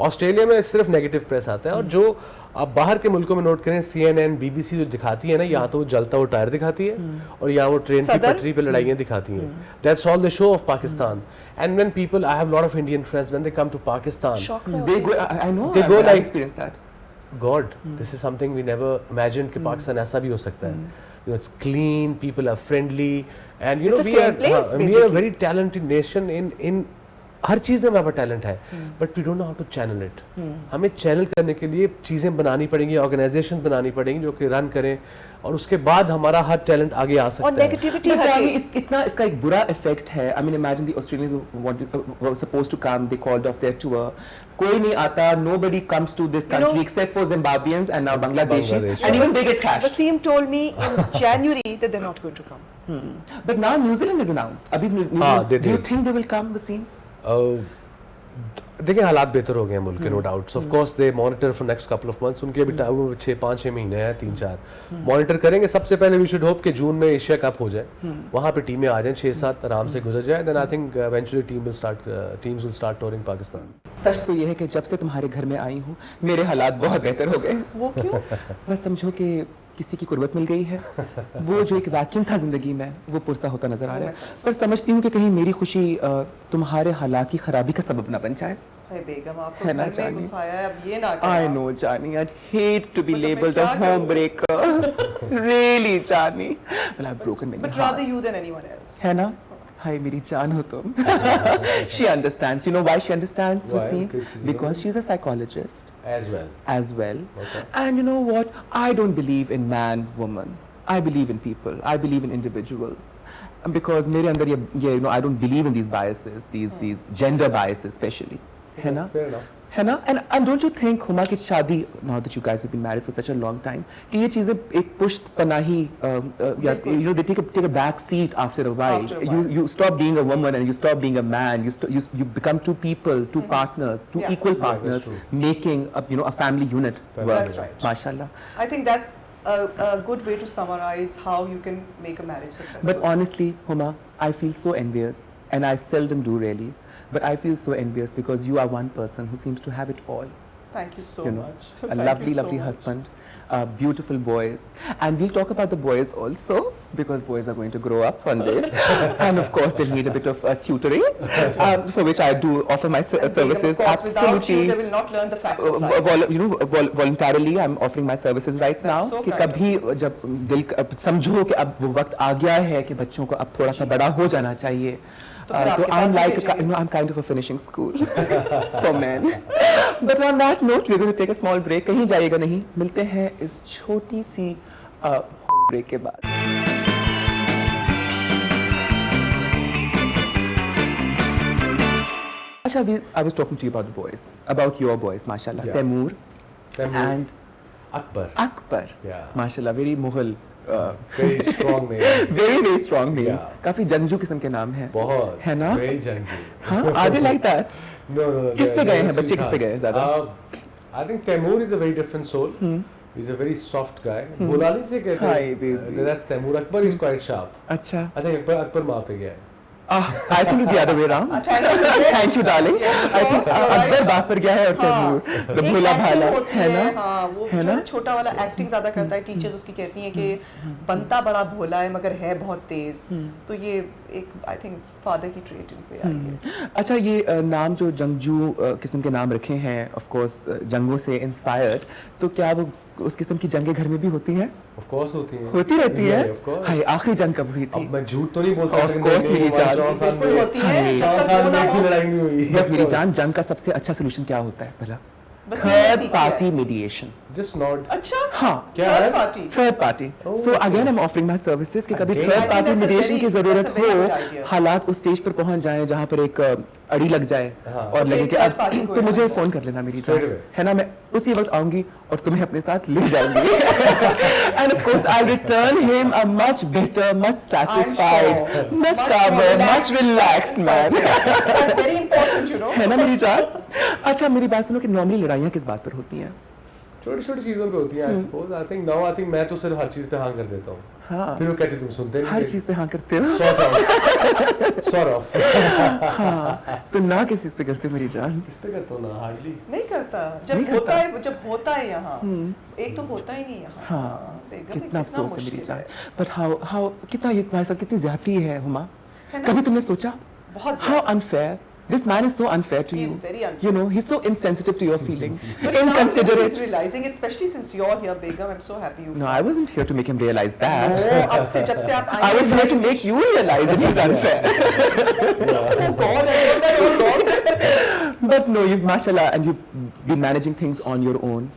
ऑस्ट्रेलिया में सिर्फ नेगेटिव प्रेस आता है, और जो आप बाहर के मुल्कों में नोट करें, CNN, BBC जो दिखाती है ना, यहाँ तो वो जलता हुआ टायर दिखाती है और यहाँ वो ट्रेन की पटरी पे लड़ाइयाँ दिखाती हैं. That's all they show of Pakistan. And when people, I have a lot of Indian friends, when they come to Pakistan, they go, I know, they go like, experienced that. God, this is something we never imagined कि पाकिस्तान ऐसा भी हो सकता है. You know, it's clean, people are friendly, and you know we are a very talented nation in हर चीज़ में हमारे पास टैलेंट है, but we don't know how to channel it. हमें चैनल करने के लिए चीज़ें बनानी पड़ेंगी, ऑर्गेनाइजेशन बनानी पड़ेंगी जो कि रन करें, और उसके बाद हमारा हर टैलेंट आगे आ सकता है. और नेगेटिविटी इतना इसका एक बुरा इफेक्ट है. I mean imagine the Australians were supposed to come, they called off their tour. कोई नहीं आता, nobody comes to this country except for Zimbabweans and now Bangladeshis, and even they get cashed. Wasim told me in January that they're not going to come. But now New Zealand is announced. Abhi New Zealand, do you think they will come, Wasim? देखिए हालात बेहतर हो गए हैं मुल्क के, no doubt. Of course they monitor for next couple of months. उनके अभी 5-6 महीने हैं, 3-4 मॉनिटर करेंगे. सबसे पहले वी शुड होप कि जून में एशिया कप हो जाए, वहाँ पे टीमें आ जाएं, 6-7 आराम से गुजर जाए. Then I think eventually teams will start touring Pakistan. सच तो ये है कि जब से तुम्हारे घर में आई हूँ मेरे हालात बहुत बेहतर हो गए. वो क्यों? बस समझो कि किसी की कुर्बत मिल गई है. वो जो एक वैक्यूम था जिंदगी में, वो पुरसा होता नजर आ रहा है. पर समझती हूँ कि कहीं मेरी खुशी तुम्हारे हालात की खराबी का सबब ना बन जाए. बेगम आपको है ना घर में घुसाया है, अब ये ना करें. I know, Jani. I'd hate to be labeled a homebreaker. Really, Jani. Well, I've broken many But rather hearts. you than anyone else. है ना? Hi, मेरी जान हो तुम. She understands. You know why she understands, Why? Wasim? Because she's a Because she's a psychologist As well. as well. Okay. And you know what? I don't believe in man, woman. I believe in people. I believe in individuals. And because मेरे अंदर ये you know I don't believe in these biases, these gender biases especially. है ना? Fair enough. है ना? And don't you think Huma की शादी, now that you guys have been married for such a long time, कि ये चीजें एक पुश्त पनाही या you know they take a back seat after a while. After a while. You stop being a woman and you stop being a man. You become two people, two partners, two Yeah. equal Yeah, that's partners, true. making a family unit Family work. That's right. Mashallah. I think that's a good way to summarize how you can make a marriage successful. But honestly, Huma, I feel so envious, and I seldom do really. But I feel so envious because you are one person who seems to have it all. Thank you so You know, much. A Thank lovely, you so lovely much. husband, beautiful boys, and we'll talk about the boys also because boys are going to grow up one day, and of course they'll need a bit of tutoring, for which I do offer my And Begum, services. of course, without you, Absolutely. they will not learn the facts of life. voluntarily I'm offering my services right now. That's so कि kind कभी जब दिल समझो कि अब वो वक्त आ गया है कि बच्चों को अब थोड़ा सा बड़ा हो जाना चाहिए. तो फिर तो आपके I'm पास ही like भेजेंगे। I'm kind of a finishing school for men. But on that note, we're going to take a small break. कहीं जाइएगा नहीं. मिलते हैं इस छोटी सी ब्रेक के बाद. अच्छा, I was talking to you about the boys, about your boys, mashallah. Yeah. Taimur Taimur. and Akbar. Akbar. Yeah. Mashallah, very Mughal. Very strong name. very strong names. Yeah. काफी जंजू किस्म के नाम हैं. बहुत. है ना? Very junky. हाँ, are they like that? No. किस पे they're गए हैं? बच्चे किस पे sweethearts. गए हैं ज़्यादा? I think Taimur is a very different soul. He's a very soft guy. Bolani से कहते Hi, हैं. baby. That's Taimur. Akbar is quite sharp. अच्छा. I think Akbar माँ पे गया है. I think it's the other way around. Thank you. Yes. Thank you, darling. Yes, of I think course, you're right. Akbar बाप पर गया है और तैमूर the एक भोला acting भाला, होती है ना? हाँ, वो है जो ना? ना छोटा वाला एक्टिंग ज्यादा करता है. टीचर्स उसकी कहती हैं कि बनता बड़ा भोला है मगर है बहुत तेज. तो ये एक आई थिंक फादर की ट्रेट इन पे आई है. अच्छा, ये नाम जो जंगजू किस्म के नाम रखे हैं, ऑफ कोर्स जंगों से इंस्पायर्ड, तो क्या वो उस किस्म की जंगें घर में भी होती हैं? Of course होती हैं. होती रहती Yeah, है? of course. हाय, आखिरी जंग कब हुई थी? अब मैं झूठ तो नहीं बोल सकता. Of course, मेरी जान. बिल्कुल होती है. जब चार तक साल वो में ना एक ही हो, लड़ाई नहीं हुई. बट मेरी जान, जंग का सबसे अच्छा सोल्यूशन क्या होता है भला? बस ये थर्ड सीखी पार्टी है. मीडिएशन. Just nod. अच्छा. हाँ, क्या है? Third party. Third party. So again I am offering my services कि कभी Again? Third I think party that's a mediation की very- जरूरत that's a very good हो, idea. हालात उस स्टेज पर पहुंच जाएं जहां पर एक अड़ी लग जाए हाँ. और लगे कि third अब party को तो मुझे involve. फोन कर लेना मेरी Straight जान, away. है ना? मैं उसी वक्त आऊंगी और तुम्हें अपने साथ ले जाऊंगी. End of course I return him a much better, much satisfied, sure. much Much calmer, more much relaxed man. That's very important, you know. है ना मेरी जान? अच्छा, मेरी बात सुनो कि नॉर्मली लड़ाइयाँ किस बात पर होती हैं? छोटी छोटी चीजों पे होती हैं. I suppose. I think मैं तो सिर्फ हर चीज पे हाँ कर देता हूँ. हाँ, फिर वो कहते तुम सुनते नहीं. हर चीज पे हाँ करते हो. Sort of. हाँ, तो ना किस चीज पे करते हो मेरी जान? किस पे करता हूँ ना? Hardly. नहीं करता. नहीं करता. जब होता है यहाँ, एक तो होता ही नहीं यहाँ. हाँ, बेगम, कितना अफसोस है मेरी मुश्किल जान. बट हाउ कितना ये तुम्हारे साथ कितनी ज्यादती है हुमा? है ना? कभी तुमने सोचा? बहुत How unfair. This man is so unfair to He you. is very unfair. You know, he's so insensitive to your feelings, But now he's inconsiderate. realizing it, especially since you're here, Begum. I'm so happy you. No, I wasn't here to make him realize that. No, अब से जब से आप आए I was हैं, here to make you realize that he's unfair. oh God, oh God. But no, you've mashallah, and you've been managing things on your own.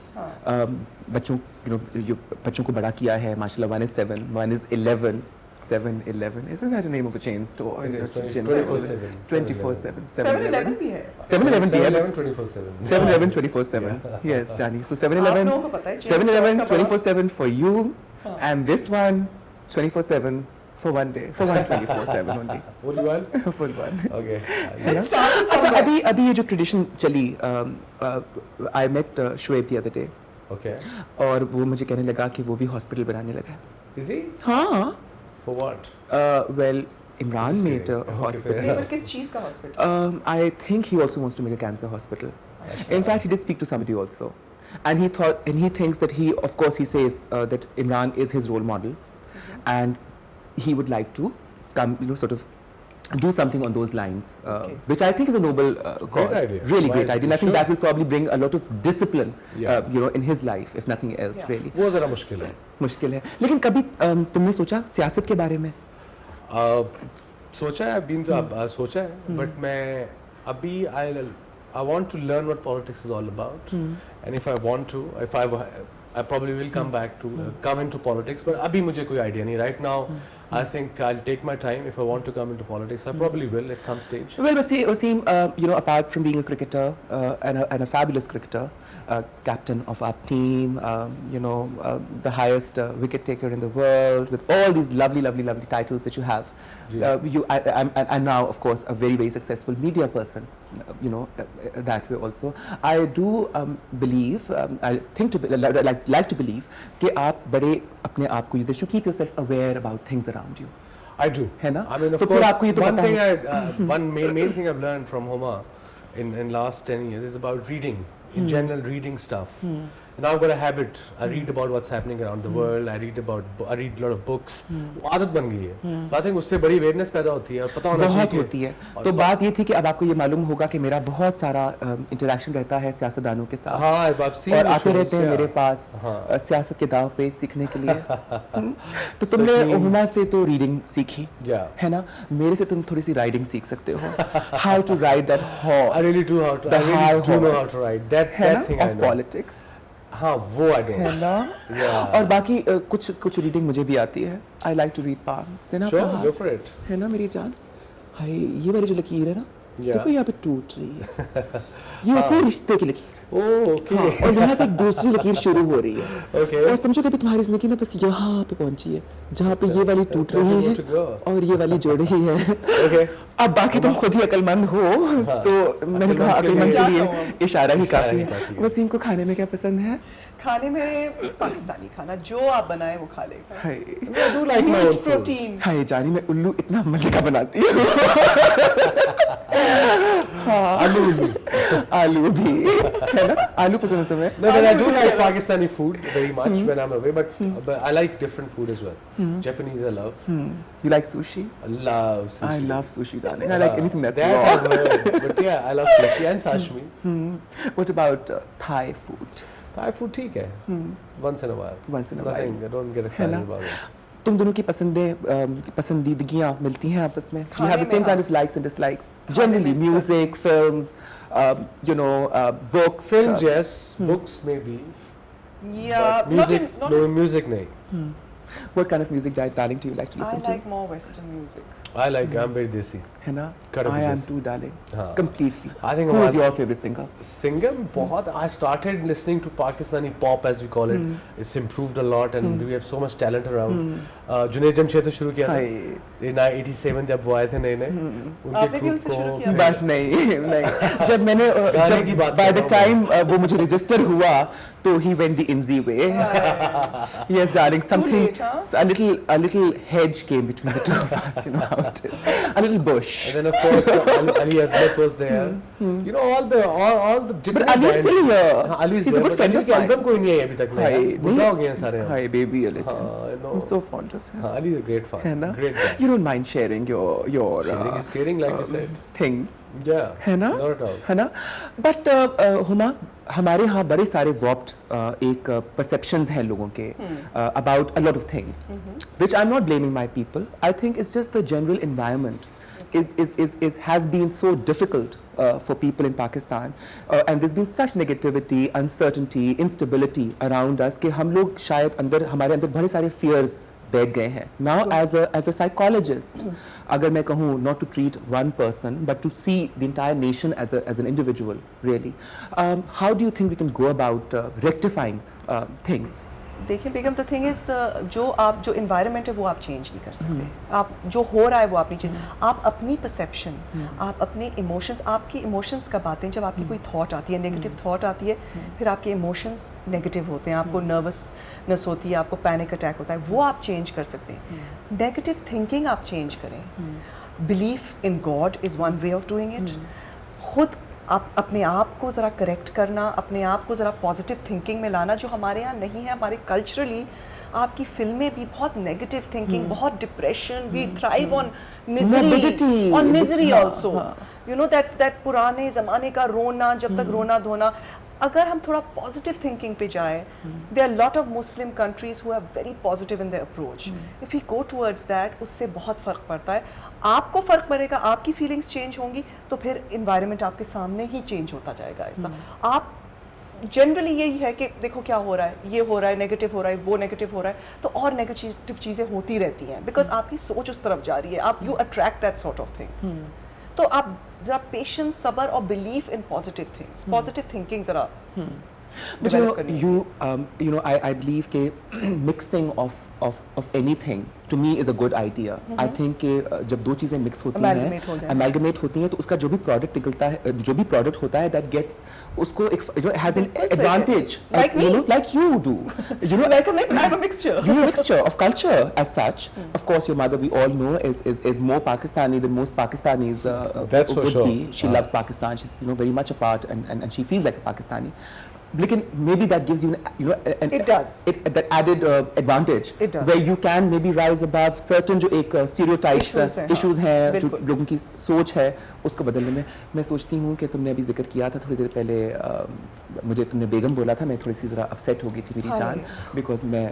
बच्चों, बच्चों को बड़ा किया है, mashallah. One is 7, one is 11. 7-Eleven, isn't that the name of a chain store? It is 24/7. 24/7. 7-Eleven भी है. 7-Eleven भी है. 7-Eleven 24/7. 7-Eleven 24/7. Yes, Jani. So 7-Eleven, आप लोगों को पता है, 7-Eleven chain stores का 24/7 for you, and this one 24/7 for one day, for one 24/7 only, What do you want? full one. Okay. Let's start with अच्छा, somewhere. अभी ये जो ट्रेडिशन चली, I met Shoaib the other day, Okay. और वो मुझे कहने लगा कि वो भी हॉस्पिटल बनाने लगा. Is he? हाँ, For what? well, Imran Just made a kidding. Okay, hospital. नहीं, but किस चीज़ का hospital? I think he also wants to make a cancer hospital. In fact, he did speak to somebody also, and he thinks that of course, he says that Imran is his role model, and he would like to come, sort of do something on those lines, which I think is a noble cause. idea. Really Why- great idea. And I think sure. that will probably bring a lot of discipline, Yeah. in his life, if nothing else, Yeah. really. वो ज़रा मुश्किल है. मुश्किल है. लेकिन कभी तुमने सोचा सियासत के बारे में? सोचा है अभी तो सोचा है बट मैं अभी I want to learn what politics is all about and if I want to I probably will come back to come into politics but abhi mujhe koi idea nahi right now I think I'll take my time if I want to come into politics I probably will at some stage. Well, Wasim, you know, apart from being a cricketer and a fabulous cricketer, captain of our team, you know, the highest wicket taker in the world, with all these lovely titles that you have, and now, of course, a very successful media person, you know, that way also. I do believe, I think like to believe, कि आप बड़े अपने आप को you keep yourself aware about things around you. I do. है ना? I mean, of तो फिर course, आपको ये तो one पता thing है। one main thing I've learned from Homa in last 10 years is about reading, in general reading stuff. And now I've got a habit. I read about what's happening around the world. I read a lot of books. वो आदत बन गई है. So I think उससे बड़ी awareness पैदा होती है. पता होना चाहिए बहुत होती है। तो बात ये थी कि अब आपको ये मालूम होगा कि मेरा बहुत सारा इंटरेक्शन रहता है सियासतदानों के साथ। हाँ, I've seen और the आते shows, रहते हैं yeah. मेरे पास सियासत के दाव पे सीखने के लिए। तो तुमने So it means- हुमा से तो रीडिंग सीखी, Yeah. है ना? मेरे से तुम थोड़ी सी राइडिंग सीख सकते हो। How to ride that horse. I really do how to. The I really high do know how horse. to ride. That है ना? thing I Of know. politics. हाँ, वो I don't. है ना? Yeah. और बाकी कुछ रीडिंग मुझे भी आती है। I like to read palms. देना Sure, आपका go हाथ। for it. है ना मेरी जान? हाय, ये वाली जो लकीर है ना, Yeah. देखो यहाँ पे टूट रही है। ये होती है रिश्ते की लकीर। Oh, okay. हाँ, और यहाँ से एक दूसरी लकीर शुरू हो रही है। Okay. और समझो कि अभी तुम्हारी जिंदगी ना बस यहाँ पे पहुंची है, जहाँ पे ये वाली टूट There's रही more है to go. और ये वाली जुड़ रही है। Okay. अब बाकी तुम खुद ही अक्लमंद हो, तो मैंने कहा अक्लमंद के अक्लमंद के लिए लिए इशारा ही इशारा काफी ही है। काफी है। वसीम को खाने में क्या पसंद है? खाने में पाकिस्तानी खाना जो आप बनाए वो खा लेगा। Hi I do like my own food. Protein. Hi जानी, मैं उल्लू इतना मजे का बनाती हूँ। आलू भी, है ना? आलू पसंद है तुम्हें? No, but I do like Pakistani food very much when I'm away, but I like different food as well. Japanese I love. You like sushi? I love sushi. I love sushi, darling. I like anything that's that raw. I've heard. But yeah, I love sushi and sashimi. What about Thai food? Thai food ठीक है. Once in a while. Once in a Nothing, while. I don't get है excited ना? about it. तुम दोनों की पसंदीदगियाँ मिलती हैं आपस में? Do you have the खाने same में kind हाँ। of likes and dislikes? खाने Generally, में सब। music, films, you know, books. Films yes, books maybe. Yeah, But music, not no music नहीं. What kind of music, darling, do you like to I listen to? like more Western music. I like I'm very desi. है ना? Gotta be I am this. too, darling. हाँ. Completely. I think Who is हमारा- your favorite singer? Singer बहुत I started listening to Pakistani pop as we call it. It's improved a lot and we have so much talent around. Junaid Jamshed से शुरू किया था. हाय। ये 87 जब वो आए थे नए नए उनके आपने भी group उनसे को शुरू किया? बट नहीं जब मैंने गाने की बात बाय कर द रहा हूँ टाइम वो मुझे रजिस्टर हुआ तो ही वेंट द इंजी way yes darling something late, huh? a little hedge came between the two of us, you know how it is, a little bush. and then of course Ali Azmat was there. You know all the different But Ali is bands. still here. हाँ, Ali is He's a there, good but friend Ali of के mine. album कोई नहीं है अभी तक Hi, नया बुढ़ा हो गए हैं सारे हम. Hi baby a little. हाँ, I know. I'm so fond of him. हाँ, Ali is a great fan. है ना? Great guy. You don't mind sharing your Sharing is caring like you said. things. Yeah. है ना? Not at all. है ना? But Huma हमारे यहाँ बड़े सारे वॉप्ड एक परसेप्शंस हैं लोगों के about a lot of things which I am not blaming my people. I think it's just the general environment is has been so difficult for people in Pakistan and there's been such negativity, uncertainty, instability around us कि हम लोग शायद हमारे अंदर बड़े सारे fears बैठ गए हैं. Now as a psychologist, अगर मैं कहूँ not to treat one person but to see the entire nation as an individual really, how do you think we can go about rectifying things? देखिए बेगम द थिंग इज जो environment है वो आप change नहीं कर सकते. आप जो हो रहा है वो आप नहीं चेंज. आप अपनी परसेप्शन, आप अपने इमोशंस, आपकी इमोशंस कब आते हैं जब आपकी कोई थॉट आती है, नेगेटिव थॉट आती है, फिर आपके इमोशंस नेगेटिव होते हैं, आपको नर्वसनेस होती है, आपको पैनिक अटैक होता है, वो आप चेंज कर सकते हैं. नेगेटिव थिंकिंग आप चेंज करें. Belief in God is one way of doing it. खुद आप अपने आप को ज़रा करेक्ट करना, अपने आप को ज़रा पॉजिटिव थिंकिंग में लाना, जो हमारे यहाँ नहीं है. हमारे कल्चरली आपकी फिल्में भी बहुत नेगेटिव थिंकिंग, बहुत depression, we thrive on misery, on misery also. You know that पुराने ज़माने का रोना, जब तक रोना धोना. अगर हम थोड़ा पॉजिटिव थिंकिंग पे जाएं, there are lot of Muslim countries who are very positive in their approach, if you go towards that, उससे बहुत फ़र्क पड़ता है। आपको फ़र्क पड़ेगा, आपकी फीलिंग्स चेंज होंगी, तो फिर इन्वायरमेंट आपके सामने ही चेंज होता जाएगा। ऐसा आप जनरली यही है कि देखो क्या हो रहा है, ये हो रहा है, नेगेटिव हो रहा है, वो नेगेटिव हो रहा है, तो और नेगेटिव चीज़ें होती रहती हैं, बिकॉज आपकी सोच उस तरफ जा रही है, आप you attract that sort of thing. तो आप जरा पेशेंस, सब्र और belief in positive things, positive thinking जरा But you know, I believe कि mixing of anything to me is a good idea. I think कि जब दो चीज़ें mix होती हैं, amalgamate होती हैं, तो उसका जो भी product निकलता है, जो भी product होता है, that gets उसको एक, you know, has an advantage. Like me? You know, like you do. You know, like I'm a mixture. You're a mixture of culture as such. Of course, your mother, we all know, is more Pakistani than most Pakistanis That's for would sure. be. She loves Pakistan. She's, you know, very much a part, and she feels like a Pakistani. Lekin maybe that gives you, you know, It does. that added advantage. It does. Where you can maybe rise above certain जो एक stereotypes issues हैं, जो लोगों की सोच है, उसको बदलने में मैं सोचती हूँ कि तुमने अभी जिक्र किया था थोड़ी देर पहले, मुझे तुमने बेगम बोला था, मैं थोड़ी सी ज़रा अपसेट हो गई थी मेरी जान, बिकॉज मैं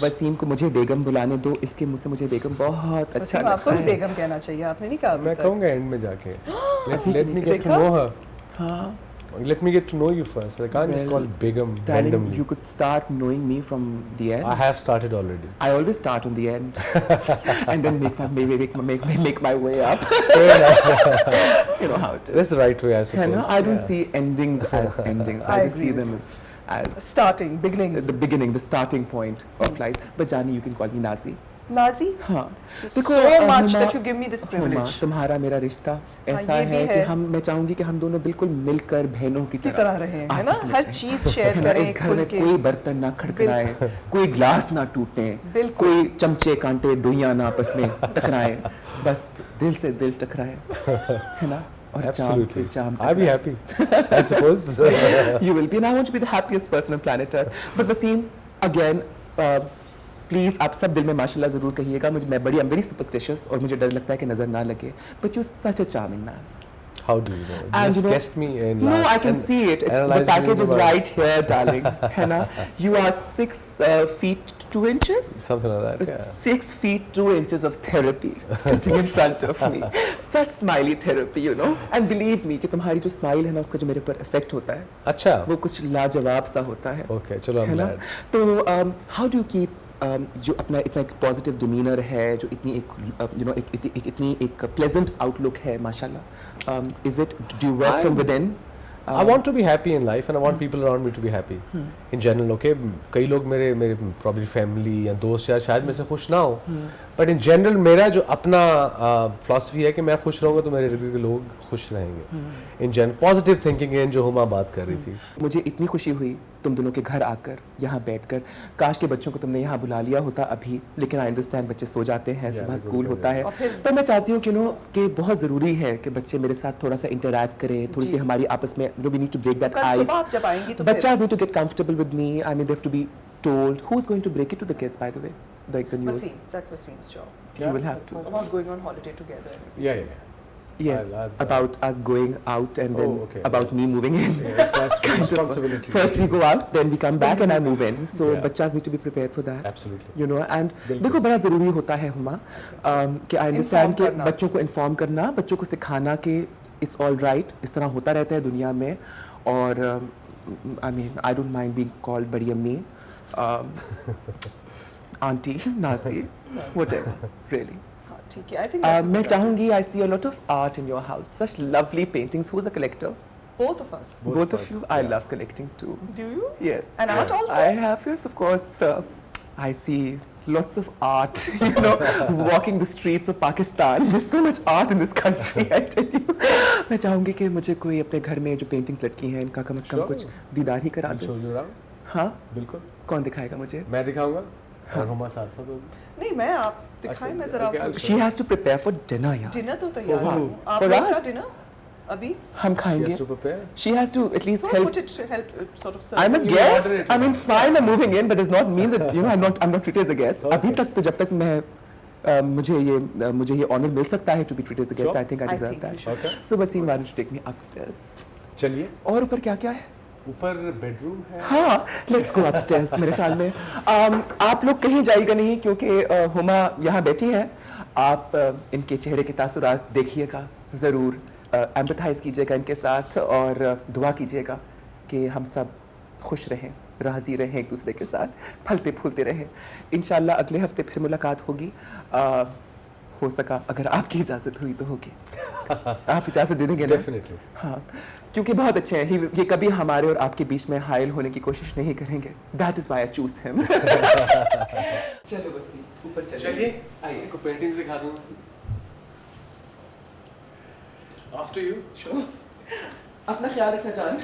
वसीम को मुझे बेगम बुलाने दो, इसके मुँह से मुझे बेगम बहुत अच्छा लगता है। आपको भी बेगम कहना चाहिए, आपने नहीं कहा। मैं कहूँगा एंड में जाके, let me get to know her. हाँ। Let me get to know you first. I can't just call Begum Darling, randomly. you could start knowing me from the end. I have started already. I always start on the end, and then make my way up. You know how it is. That's the right way, I suppose. I don't see endings as endings. I just see them as starting, beginnings. The beginning, the starting point of life. But Jani, you can call me Nazi. Nazi? हाँ। So much that you give me this privilege. तुम्हारा मेरा रिश्ता ऐसा है कि मैं चाहूँगी कि हम दोनों बिल्कुल मिलकर बहनों की तरह रहे हैं, है ना? हर चीज़ शेयर करें, इस घर में कोई बर्तन ना खड़खड़ाए, कोई ग्लास ना टूटे, कोई चमचे कांटे डोइयाँ ना आपस में टकराए, बस दिल से दिल टकराए, है ना? और चाम से चाम। I'll be happy, I suppose. You will be, and I want to be the happiest person on planet Earth. But Wasim, again, please आप सब दिल में माशाल्लाह ज़रूर कहिएगा, मैं I'm very superstitious और मुझे डर लगता है कि नज़र ना लगे, but you're such a charming man. How do you know? And you just guessed me in No, I can see it. The package is right here, darling. Henna, you are 6 feet 2 inches? Something like that, yeah. 6 feet 2 inches of therapy sitting in front of me. Such smiley therapy, you know. And believe me कि तुम्हारी जो smile है ना, उसका जो मेरे पर effect होता है, अच्छा, वो कुछ लाजवाब सा होता है। Okay, चलो I'm glad. तो how do you keep जो अपना इतना एक पॉजिटिव डिमीनर है, जो इतनी एक यू नो इतनी एक प्लेजेंट आउटलुक है माशाल्लाह, is it do you work from with in? I want to be happy in life and I want people around me to be happy in general. Okay, कई लोग मेरे probably family या दोस्त यार शायद मेरे से खुश ना हो, but in general मेरा जो अपना philosophy है कि मैं खुश रहूँगा तो मेरे इर्द गिर्द के लोग खुश रहेंगे. In general positive thinking है जो हुमा बात कर रही थी. मुझे इतनी खुशी हुई तुम दोनों के घर आकर, यहाँ बैठकर, काश के बच्चों को तुमने यहाँ बुला लिया होता अभी, लेकिन आई अंडरस्टैंड बच्चे सो जाते हैं, सुबह स्कूल होता है, पर मैं चाहती हूँ कि बहुत ज़रूरी है कि बच्चे मेरे साथ थोड़ा सा इंटरैक्ट करें, थोड़ी सी हमारी आपस में, we need to break that ice. Bachas need to get comfortable with me. I mean, they have to be told. Who's going to break it to the kids, by the way? Like the news. Wasim, that's Wasim's job. You will have to. About going on holiday together. Yeah. Yes, about us going out and then about me moving in. Yeah, it's my responsibility. First we go out, then we come back and I move in. So bachas need to be prepared for that. Absolutely. You know, and देखो बड़ा ज़रूरी होता है हुमा कि I understand कि बच्चों को inform करना, बच्चों को सिखाना कि it's all right, इस तरह होता रहता है दुनिया में, और I mean I don't mind being called बड़ी अम्मी, auntie, Nazi, whatever, really. ठीक है, I think that's मैं चाहूँगी, I see a lot of art in your house, such lovely paintings. Who's a collector? both of us. Both of you? I love collecting too. Do you? Yes. And art also? I have, yes, of course. I see lots of art, you know, walking the streets of Pakistan. There's so much art in this country, I tell you. मैं चाहूँगी कि मुझे कोई अपने घर में जो paintings लटकी हैं, इनका कम से कम कुछ दीदार ही करा दे. Show you around? हाँ? बिल्कुल. कौन दिखाएगा मुझे? मैं दिखाऊंगा. और हुमा साथ होगी. नहीं, मैं आप दिखाएं, मैं जरा आपको. She has to prepare for dinner, यार. Dinner तो तैयार है. आप For लोग का us? dinner अभी? हम She खाएंगे. has to prepare. She has to at least Don't help. put it help sort of serve. I'm a You guest. order it. I mean, fine, I'm moving in, but does not mean that, you know, I'm not treated as a guest. Okay. अभी तक तो जब तक मैं मुझे ये honor मिल सकता है to be treated as a guest, Sure. I think I deserve think that. you should. Okay. So Wasim, why don't you take me upstairs? चलिए और ऊपर क्या क्या है? ऊपर बेडरूम है। हाँ, लेट्स गो अपस्टेयर्स। मेरे ख्याल में आप लोग कहीं जाइएगा नहीं, क्योंकि हुमा यहाँ बैठी है। आप इनके चेहरे के तासुरात देखिएगा ज़रूर, एम्पथाइज कीजिएगा इनके साथ और दुआ कीजिएगा कि हम सब खुश रहें, राज़ी रहें, एक दूसरे के साथ फलते फूलते रहें। इंशाल्लाह अगले हफ्ते फिर मुलाकात होगी। हो सका अगर आपकी इजाज़त हुई तो होगी। आप इजाज़त दे देंगे ना? डेफिनेटली। हाँ, क्योंकि बहुत अच्छे हैं। ये कभी हमारे और आपके बीच में हाइल होने की कोशिश नहीं करेंगे। That is why I choose him. चलो वसीम, ऊपर चलिए आइए। आपको पेंटिंग्स दिखा दूँ। After you. अपना ख्याल रखना जान।